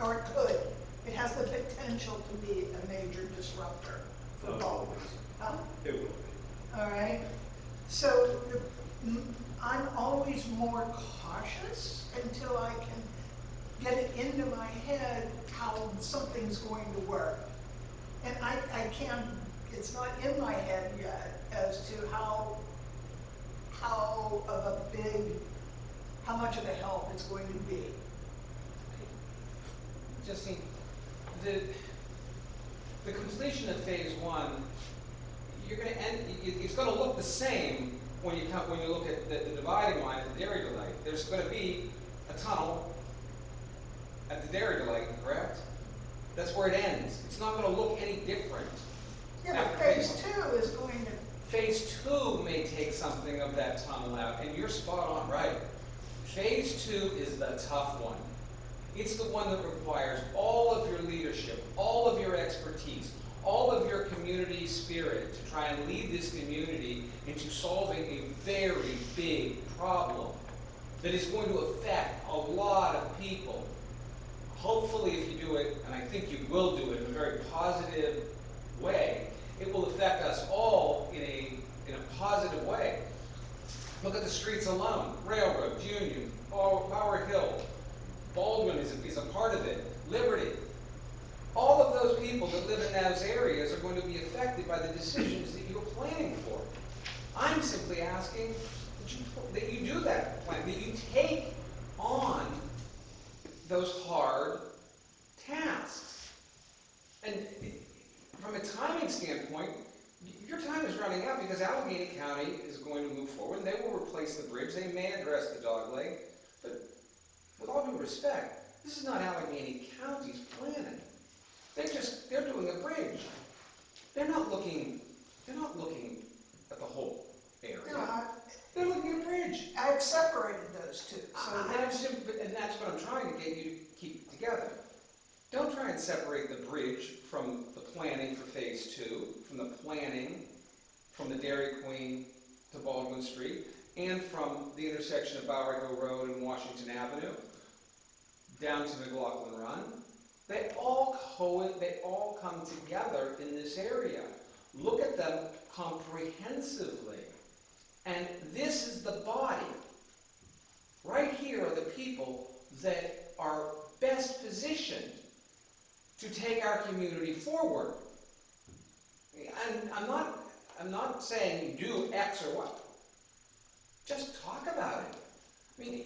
Or it could. It has the potential to be a major disruptor for Oh. Baldwin. Huh? it will be. All right? So, I'm always more cautious until I can get it into my head how something's going to work. And I can't, it's not in my head yet as to how much of a help it's going to be. Justine, the completion of phase one, you're gonna end, it's gonna look the same when you look at the dividing line at the Dairy Delight. There's gonna be a tunnel at the Dairy Delight, correct? That's where it ends. It's not gonna look any different. Yeah, but phase two is going to, Phase two may take something of that tunnel out, and you're spot on, right? Phase two is the tough one. It's the one that requires all of your leadership, all of your expertise, all of your community spirit to try and lead this community into solving a very big problem that is going to affect a lot of people. Hopefully, if you do it, and I think you will do it in a very positive way, it will affect us all in a positive way. Look at the streets alone. Railroad, Union, Bower Hill, Baldwin is a part of it, Liberty. All of those people that live in those areas are going to be affected by the decisions that you're planning for. I'm simply asking that you do that plan, that you take on those hard tasks. And from a timing standpoint, your time is running out because Allegheny County is going to move forward. They will replace the bridge. They may address the dogleg. But with all due respect, this is not Allegheny County's planning. They're doing a bridge. They're not looking at the whole area. They're looking at a bridge. I've separated those two, And that's what I'm trying to get you to keep together. Don't try and separate the bridge from the planning for phase 2, from the planning from the Dairy Queen to Baldwin Street, and from the intersection of Bower Hill Road and Washington Avenue down to McLaughlin Run. They all come together in this area. Look at them comprehensively. And this is the body. Right here are the people that are best positioned to take our community forward. And I'm not saying do X or Y. Just talk about it. I mean,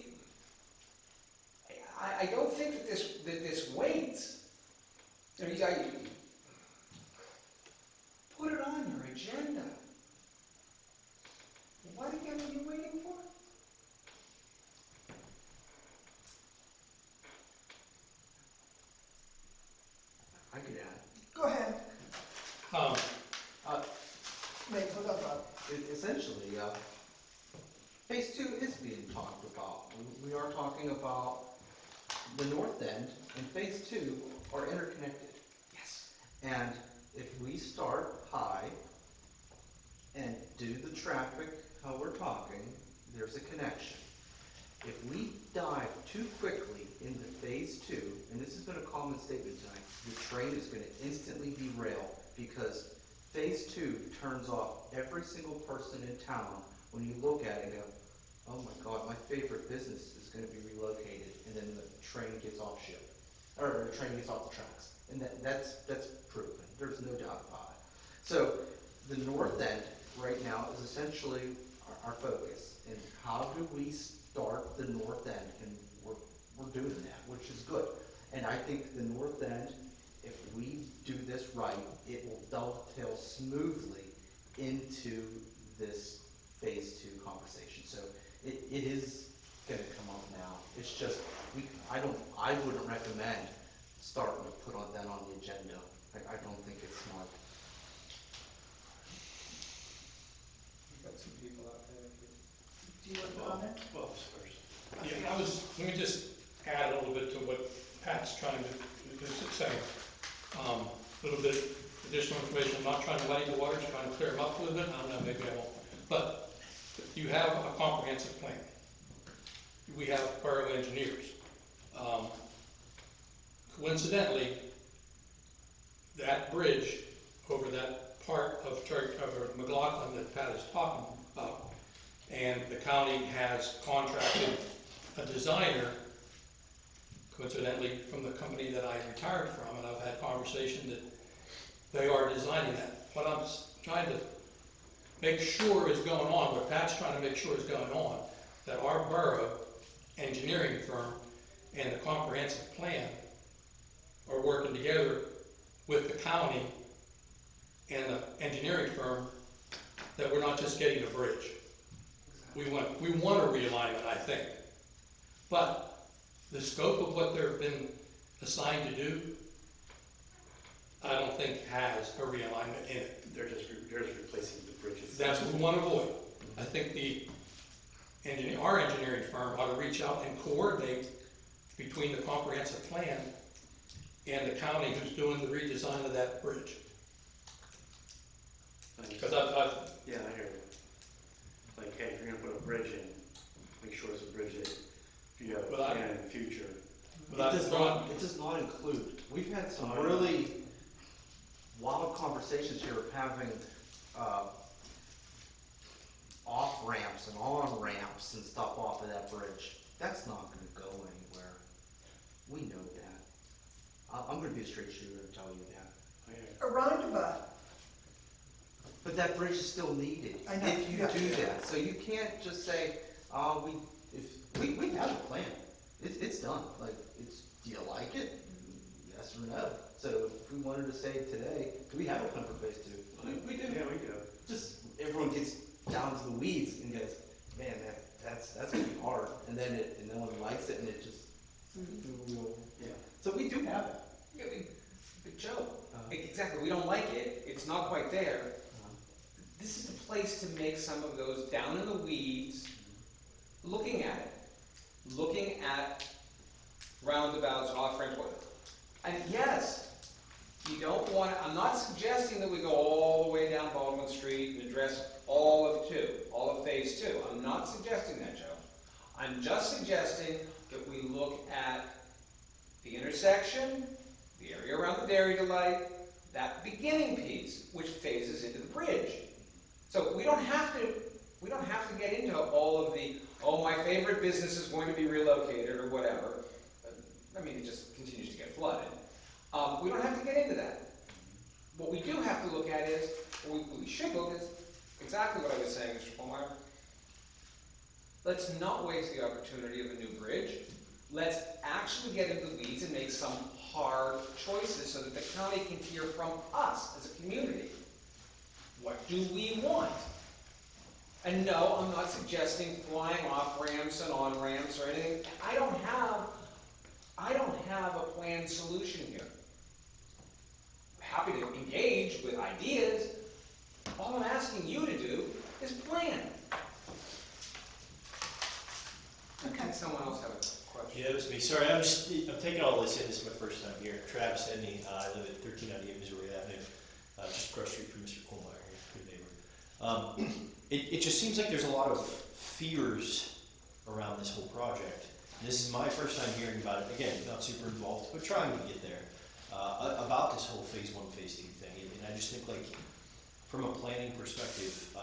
I don't think that this waits. I mean, put it on your agenda. What again are you waiting for? I could add. go ahead. Uh, Wait, hold up. Essentially, phase 2 is being talked about. We are talking about the north end and phase 2 are interconnected. Yes. And if we start high and do the traffic how we're talking, there's a connection. If we dive too quickly into phase 2, and this has been a common statement tonight, the train is going to instantly derail because phase 2 turns off every single person in town when you look at it and go, oh my God, my favorite business is going to be relocated, and then the train gets off ship, or the train gets off the tracks. And that's proven. There's no doubt about it. So the north end right now is essentially our focus. And how do we start the north end? And we're doing that, which is good. And I think the north end, if we do this right, it will dovetail smoothly into this phase 2 conversation. So it is going to come up now. It's just I wouldn't recommend starting to put that on the agenda. I don't think it's smart. We've got some people out there. Do you want to comment? Well, first. Yeah, let me just add a little bit to what Pat's trying to say. A little bit additional information. I'm not trying to muddy the waters, trying to clear them up a little bit. I don't know, maybe I won't. But you have a comprehensive plan. We have borough engineers. Coincidentally, that bridge over that part of McLaughlin that Pat is talking about, and the county has contracted a designer, coincidentally from the company that I retired from, and I've had conversation that they are designing that. What I'm trying to make sure is going on, what Pat's trying to make sure is going on, that our borough engineering firm and the comprehensive plan are working together with the county and the engineering firm, that we're not just getting a bridge. We want a realignment, I think. But the scope of what they've been assigned to do, I don't think has a realignment in it. They're just replacing the bridges. That's what we want to avoid. I think our engineering firm ought to reach out and coordinate between the comprehensive plan and the county who's doing the redesign of that bridge. Because Yeah, I hear you. Like, hey, if you're gonna put a bridge in, make sure it's a bridge that you have a But I- plan in the future. It does not include, we've had some really wild conversations here of having, off ramps and on ramps and stuff off of that bridge. That's not gonna go anywhere. We know that. I'm gonna be a straight shooter and tell you that. I hear A you. roundabout, But that bridge is still needed, I know, if you yeah. do that. So you can't just say, we have a plan. It's done. Like, do you like it? Yes or no? So if we wanted to say today, do we have a plan for phase two? We do. Yeah, we do. Just, everyone gets down to the weeds and goes, man, that's gonna be hard. And then no one likes it and it just, yeah. So we do have it. Yeah, but Joe, exactly, we don't like it, it's not quite there. This is the place to make some of those down in the weeds, looking at roundabouts, off-ramps, what. And yes, you don't want, I'm not suggesting that we go all the way down Baldwin Street and address all of phase two. I'm not suggesting that, Joe. I'm just suggesting that we look at the intersection, the area around the Dairy Delight, that beginning piece, which phases into the bridge. So we don't have to get into all of the, oh, my favorite business is going to be relocated or whatever. I mean, it just continues to get flooded. We don't have to get into that. What we do have to look at is, what we should look at is exactly what I was saying, Mr. Pulmeyer. Let's not waste the opportunity of a new bridge. Let's actually get into the weeds and make some hard choices so that the county can hear from us as a community. What do we want? And no, I'm not suggesting flying off ramps and on ramps or anything. I don't have a planned solution here. I'm happy to engage with ideas. All I'm asking you to do is plan. Can someone else have a question? Yeah, it was me. Sorry, I'm taking all this in. This is my first time here. Travis Edney, I live at 1398 Missouri Avenue, just across the street from Mr. Kohlmeyer here, good neighbor. It just seems like there's a lot of fears around this whole project. This is my first time hearing about it. Again, not super involved, but trying to get there, about this whole phase one, phase two thing. And I just think, like, from a planning perspective,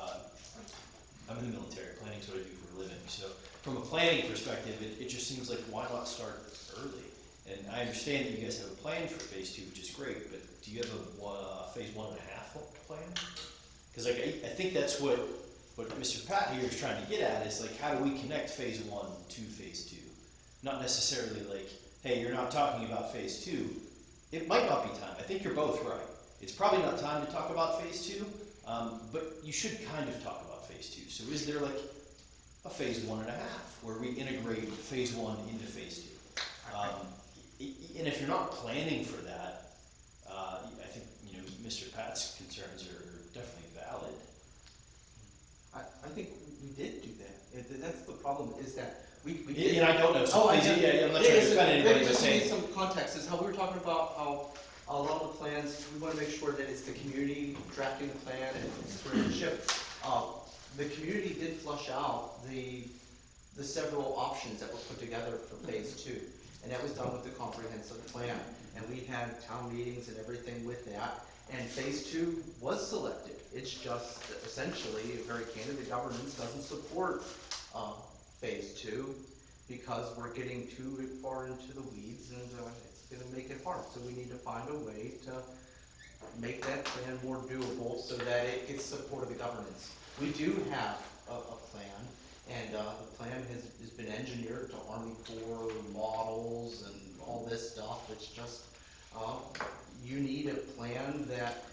I'm in the military. Planning is what I do for a living. So from a planning perspective, it just seems like, why not start early? And I understand that you guys have a plan for phase two, which is great, but do you have a phase 1.5 plan? Because like, I think that's what Mr. Pat here is trying to get at, is like, how do we connect phase one to phase two? Not necessarily like, hey, you're not talking about phase two. It might not be time. I think you're both right. It's probably not time to talk about phase two, but you should kind of talk about phase two. So is there like a phase 1.5 where we integrate phase one into phase two? And if you're not planning for that, I think, Mr. Pat's concerns are definitely valid. I think we did do that. That's the problem, is that we did. And I don't know, so Oh, I please, know. I'm not trying to offend anybody Maybe by just to saying. need some context, is how we were talking about how a lot of the plans, we want to make sure that it's the community drafting the plan and stewardship. The community did flush out the several options that were put together for phase two, and that was done with the comprehensive plan. And we had town meetings and everything with that, and phase two was selected. It's just essentially, very candid, the governance doesn't support phase two because we're getting too far into the weeds, and it's gonna make it hard. So we need to find a way to make that plan more doable so that it gets support of the governance. We do have a plan, and the plan has been engineered to Army Corps models and all this stuff. It's just, you need a plan that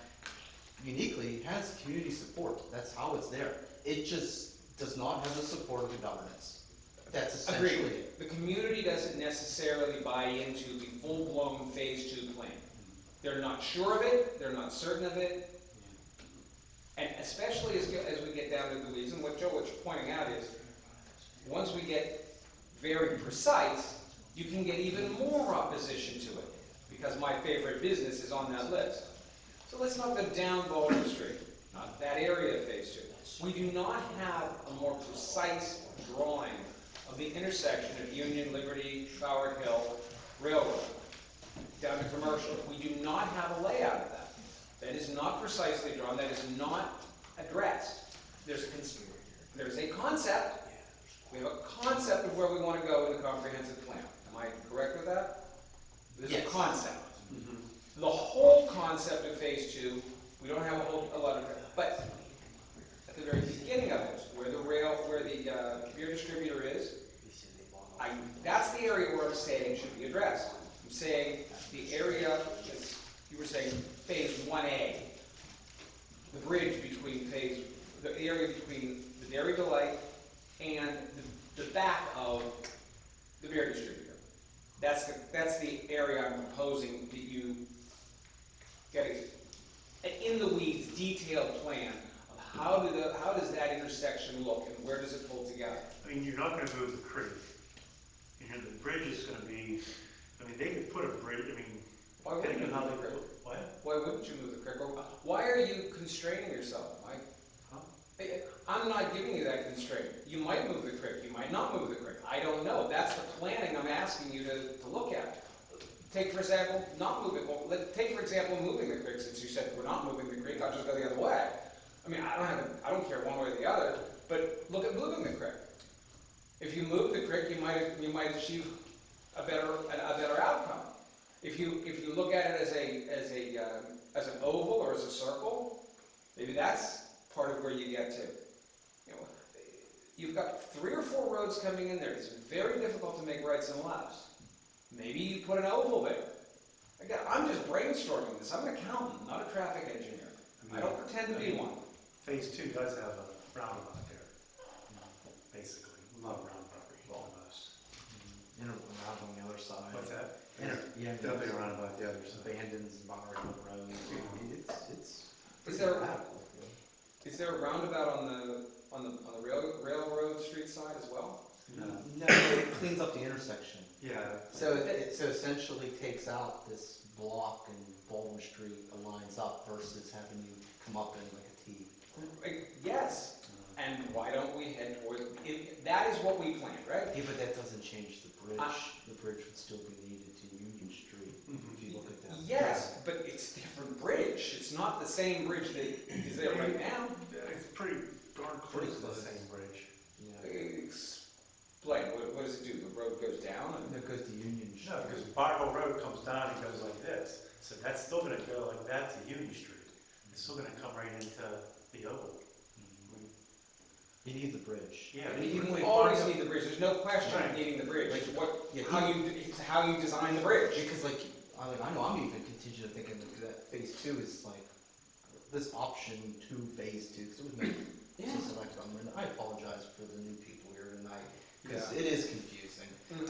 uniquely has community support. That's how it's there. It just does not have the support of the governance. That's essentially Agreed. it. The community doesn't necessarily buy into the full-blown phase two plan. They're not sure of it, they're not certain of it, and especially as we get down to the weeds, and what Joe was pointing out is, once we get very precise, you can get even more opposition to it, because my favorite business is on that list. So let's not go down Baldwin Street, not that area of phase two. We do not have a more precise drawing of the intersection of Union, Liberty, Bower Hill, Railroad, down to Commercial. We do not have a layout of that. That is not precisely drawn, that is not addressed. There's a concept. We have a concept of where we want to go in the comprehensive plan. Am I correct with that? There's a Yes. concept. The whole concept of phase two, we don't have a lot of, but at the very beginning of it, where the beer distributor is, that's the area where I'm saying should be addressed. I'm saying the area, as you were saying, phase 1A, the bridge between the area between the Dairy Delight and the back of the beer distributor. That's the area I'm proposing that you get an in-the-weeds detailed plan of how does that intersection look and where does it pull together? I mean, you're not gonna move the creek. And the bridge is gonna be, I mean, they could put a bridge, I mean, Why wouldn't you depending on how move they the creek? What? Why wouldn't you move the creek? Or why are you constraining yourself, Mike? Huh? I'm not giving you that constraint. You might move the creek, you might not move the creek. I don't know. That's the planning I'm asking you to look at. Take, for example, not moving, take, for example, moving the creek, since you said we're not moving the creek, I'll just go the other way. I mean, I don't care one way or the other, but look at moving the creek. If you move the creek, you might achieve a better outcome. If you look at it as an oval or as a circle, maybe that's part of where you get to. You know, you've got 3 or 4 roads coming in there. It's very difficult to make rights and lefts. Maybe you put an oval there. Again, I'm just brainstorming this. I'm an accountant, not a traffic engineer. I don't pretend to be one. Phase two does have a roundabout there, basically. Not a roundabout, almost. And around on the other side. What's that? Yeah, Definitely a roundabout the other side. abandons Bower Hill Road. It's Is there- radical. Is there a roundabout on the railroad street side as well? No. No, it cleans up the intersection. Yeah. So it essentially takes out this block and Baldwin Street lines up versus having you come up in like a T. Yes. And why don't we head toward, that is what we planned, right? Yeah, but that doesn't change the bridge. The bridge would still be needed to Union Street, if you look at that. Yes, but it's a different bridge. It's not the same bridge that is there right now. It's pretty darn close to the same bridge. Yeah. Explain, what does it do? The road goes down and It goes to Union Street. No, because Bible Road comes down and goes like this. So that's still gonna go like that to Union Street. It's still gonna come right into the oval. You need the bridge. Yeah. you always need the bridge. There's no question of Right. needing the bridge. It's Yeah, it's how you design the bridge. Because like, I know I'm even contingent of thinking that phase 2 is like, this option to phase 2, because it was made Yeah. to select on, and I apologize for the new people here tonight, because Yeah. it is confusing. Mhm.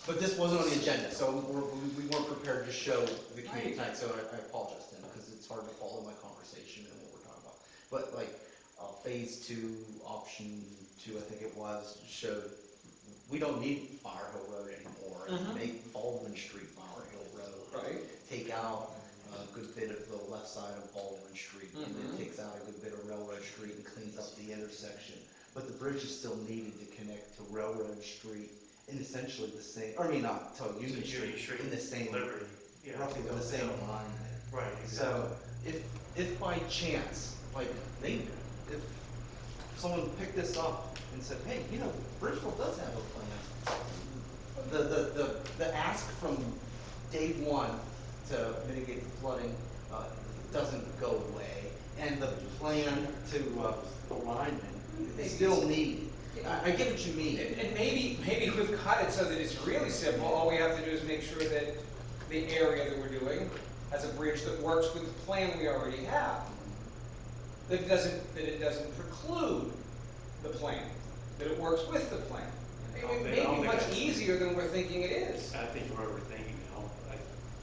But this wasn't on the agenda, so we weren't prepared to show the community tonight, so I apologize then, because it's hard to follow my conversation and what we're talking about. But like, phase 2, option 2, I think it was, showed, we don't need Bower Hill Road anymore, and make Baldwin Street Bower Hill Road. Right. Take out a good bit of the left side of Baldwin Street, and Mhm. it takes out a good bit of Railroad Street and cleans up the intersection. But the bridge is still needed to connect to Railroad Street in essentially the same, or I mean, not to Union Street, in the same, Liberty. Yeah. roughly the same line. Right, So, if by chance, like, if someone picked this up and said, hey, you know, Bridgeville does have a plan. The ask from day one to mitigate the flooding, doesn't go away, and the plan to, alignment is still needed. I get what you mean. And maybe we've cut it so that it's really simple. All we have to do is make sure that the area that we're doing has a bridge that works with the plan we already have. That it doesn't preclude the plan, that it works with the plan. It may be much easier than we're thinking it is. I think you're overthinking it.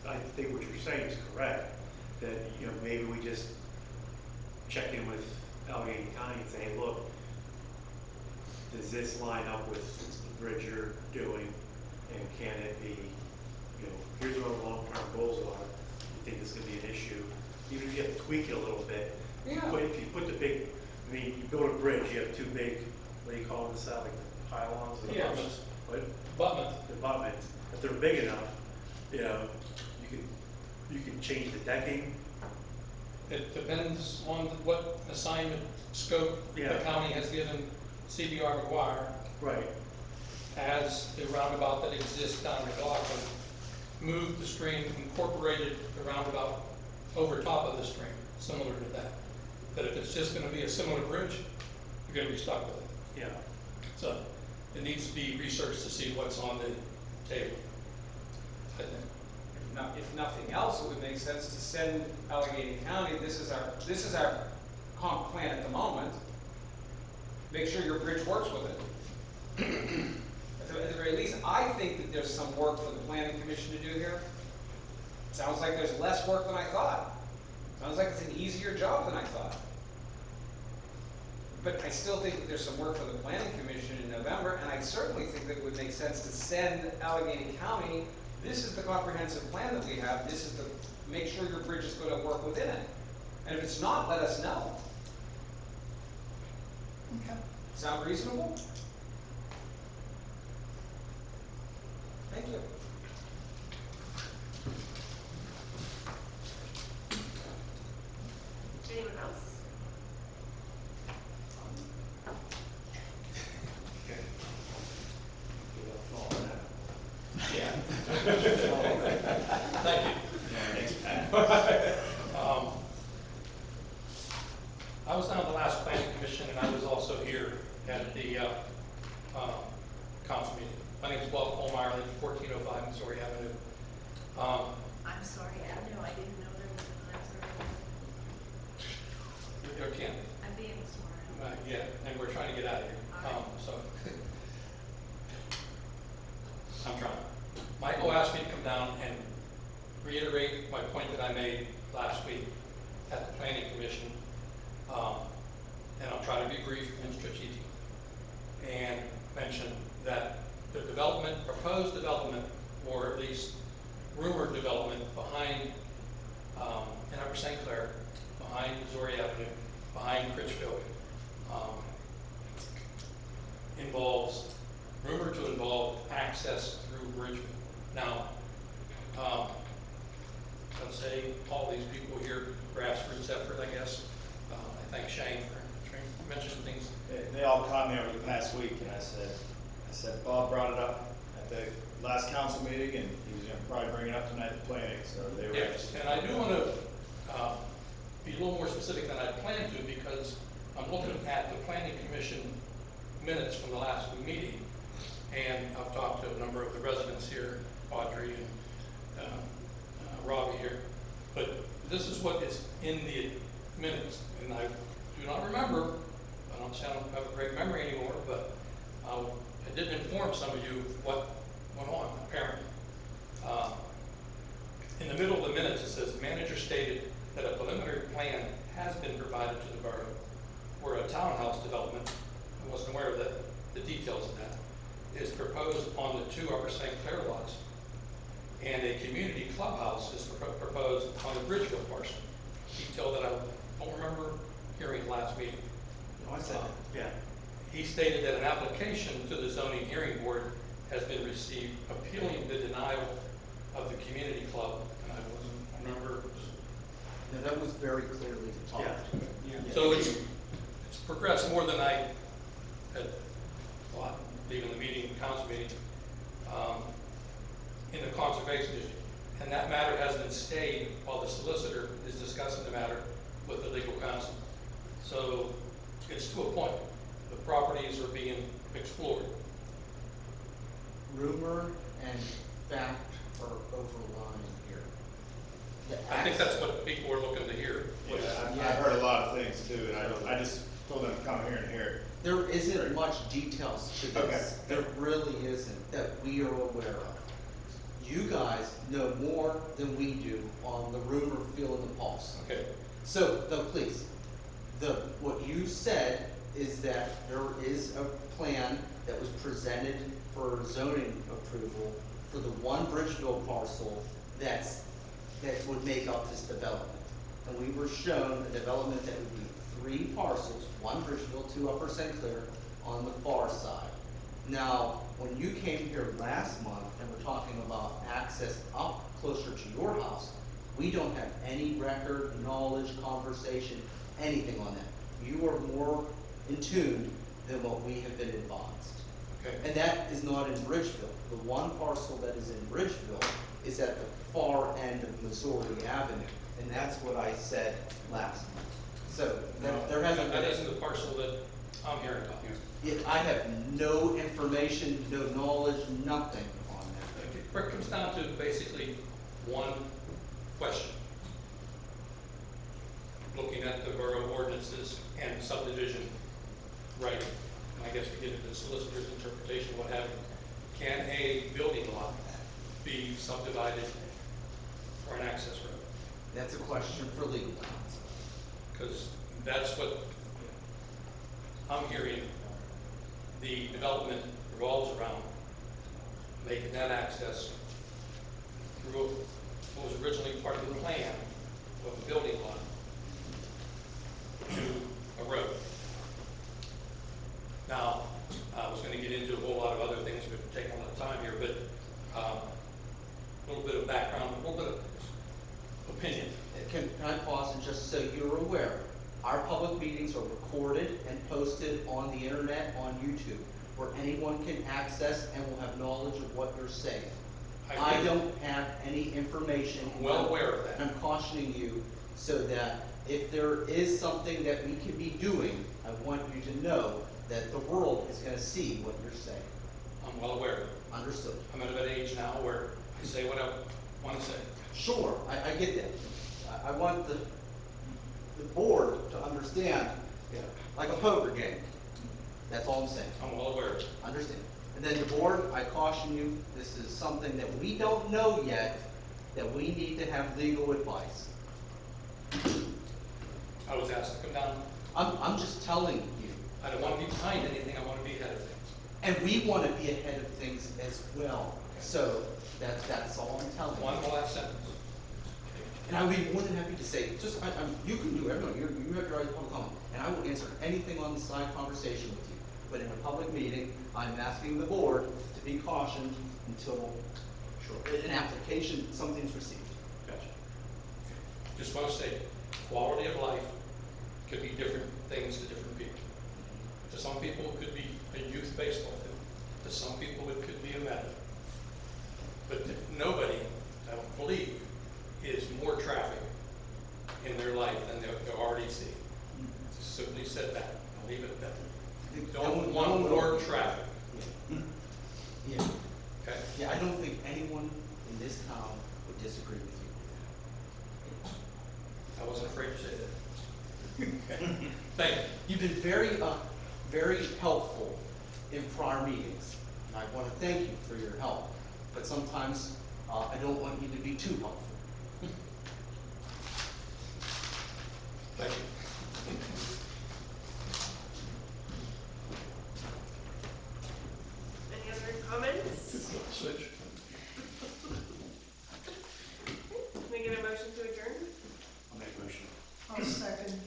I think what you're saying is correct, that, you know, maybe we just check in with Allegheny County and say, hey, look, does this line up with the bridge you're doing? And can it be, you know, here's what our long-term goals are. You think this could be an issue? Even if you have to tweak it a little bit. Yeah. But if you put the big, I mean, you build a bridge, you have two big, what do you call this out, like the pylons or the Yeah. abutments? What? Abutment. The abutments. If they're big enough, you know, you can change the decking. It depends on what assignment scope the Yeah. county has given CBR McGuire Right. as the roundabout that exists down McLaughlin. Moved the stream, incorporated the roundabout over top of the stream, similar to that. But if it's just gonna be a similar bridge, you're gonna be stuck with it. Yeah. So it needs to be researched to see what's on the table, I think. If nothing else, it would make sense to send Allegheny County, this is our comp plan at the moment. Make sure your bridge works with it. At the very least, I think that there's some work for the planning commission to do here. Sounds like there's less work than I thought. Sounds like it's an easier job than I thought. But I still think that there's some work for the planning commission in November, and I certainly think that it would make sense to send Allegheny County, this is the comprehensive plan that we have, this is the, make sure your bridge is gonna work within it. And if it's not, let us know. Okay. Sound reasonable? Thank you. Anyone else? Yeah. Thank you. I was down at the last planning commission, and I was also here at the council meeting. My name is Bob Colmeyer, I live at 1405 Missouri Avenue. I'm sorry, Avenue, I didn't know there was an answer. There can, I'm being smart. yeah, and we're trying to get out of here, so. I'm trying. Michael asked me to come down and reiterate my point that I made last week at the planning commission. And I'll try to be brief and strategic. And mention that the development, proposed development, or at least rumored development behind, in Upper St. Clair, behind Missouri Avenue, behind Critchfield, rumored to involve access through Bridgeville. Now, let's say all these people here, grassroots effort, I guess. I thank Shane for mentioning things. They all caught me over the past week, and I said, Bob brought it up at the last council meeting, and he was gonna probably bring it up tonight at planning, so they were. Yes, and I do want to be a little more specific than I planned to, because I'm looking at the planning commission minutes from the last meeting, and I've talked to a number of the residents here, Audrey and Robbie here, but this is what is in the minutes, and I do not remember, I don't have a great memory anymore, but I did inform some of you what went on, apparently. In the middle of the minutes, it says, the manager stated that a preliminary plan has been provided to the borough where a townhouse development, I wasn't aware of the details of that, is proposed on the 2 Upper St. Clair lots, and a community clubhouse is proposed on the Bridgeville parcel. Detail that I don't remember hearing last meeting. No, I said that. Yeah. He stated that an application to the zoning hearing board has been received appealing the denial of the community club, and I remember. No, that was very clearly talked. Yeah. So it's progressed more than I had thought, leaving the meeting, council meeting, in the conservation district. And that matter has been stayed while the solicitor is discussing the matter with the legal counsel. So it's to a point. The properties are being explored. Rumor and fact are overlying here. The I think that's what people are looking to hear. Yeah, I've heard a lot of things too, and I just told them to come here and hear it. There isn't much details to this. Okay. There really isn't, that we are aware of. You guys know more than we do on the rumor feeling the pulse. Okay. So, though, please, what you said is that there is a plan that was presented for zoning approval for the one Bridgeville parcel that would make up this development. And we were shown a development that would be 3 parcels, one Bridgeville, 2 Upper St. Clair, on the far side. Now, when you came here last month and we're talking about access up closer to your house, we don't have any record, knowledge, conversation, anything on that. You are more in tune than what we have been advised. Okay. And that is not in Bridgeville. The one parcel that is in Bridgeville is at the far end of Missouri Avenue, and that's what I said last month. So, there hasn't been. That isn't the parcel that I'm hearing about. I have no information, no knowledge, nothing on that. It comes down to basically one question. Looking at the borough ordinances and subdivision writing, and I guess we get into the solicitor's interpretation, what have you. Can a building lot be subdivided for an access road? That's a question for legal counsel. Because that's what I'm hearing the development revolves around, making that access through what was originally part of the plan of the building lot to a road. Now, I was going to get into a whole lot of other things, but it'd take a lot of time here, but a little bit of background, a little bit of opinion. Can I pause and just so you're aware, our public meetings are recorded and posted on the internet, on YouTube, where anyone can access and will have knowledge of what you're saying. I don't have any information. I'm well aware of that. And I'm cautioning you so that if there is something that we can be doing, I want you to know that the world is going to see what you're saying. I'm well aware of it. Understood? I'm at an age now where I say what I want to say. Sure, I get that. I want the board to understand, like a poker game. That's all I'm saying. I'm well aware of it. Understand? And then the board, I caution you, this is something that we don't know yet, that we need to have legal advice. I was asked to come down. I'm just telling you. I don't want to be behind anything. I want to be ahead of things. And we want to be ahead of things as well. So that's all I'm telling you. One last sentence. And I would be more than happy to say, you can do everything, you have your right to public comment, and I will answer anything on the side conversation with you. But in a public meeting, I'm asking the board to be cautioned until an application, something's received. Gotcha. Just want to say, quality of life could be different things to different people. To some people, it could be a youth baseball field. To some people, it could be a meadow. But nobody, I don't believe, is more traffic in their life than they're already seeing. Just simply said that. I'll leave it at that. Don't want more traffic. Yeah. Okay? Yeah, I don't think anyone in this town would disagree with you. I wasn't afraid to say that. Thank you. You've been very, very helpful in prior meetings, and I want to thank you for your help. But sometimes I don't want you to be too helpful. Thank you. Any other comments? Switch. Can we get a motion to adjourn? I'll make a motion. I'll second.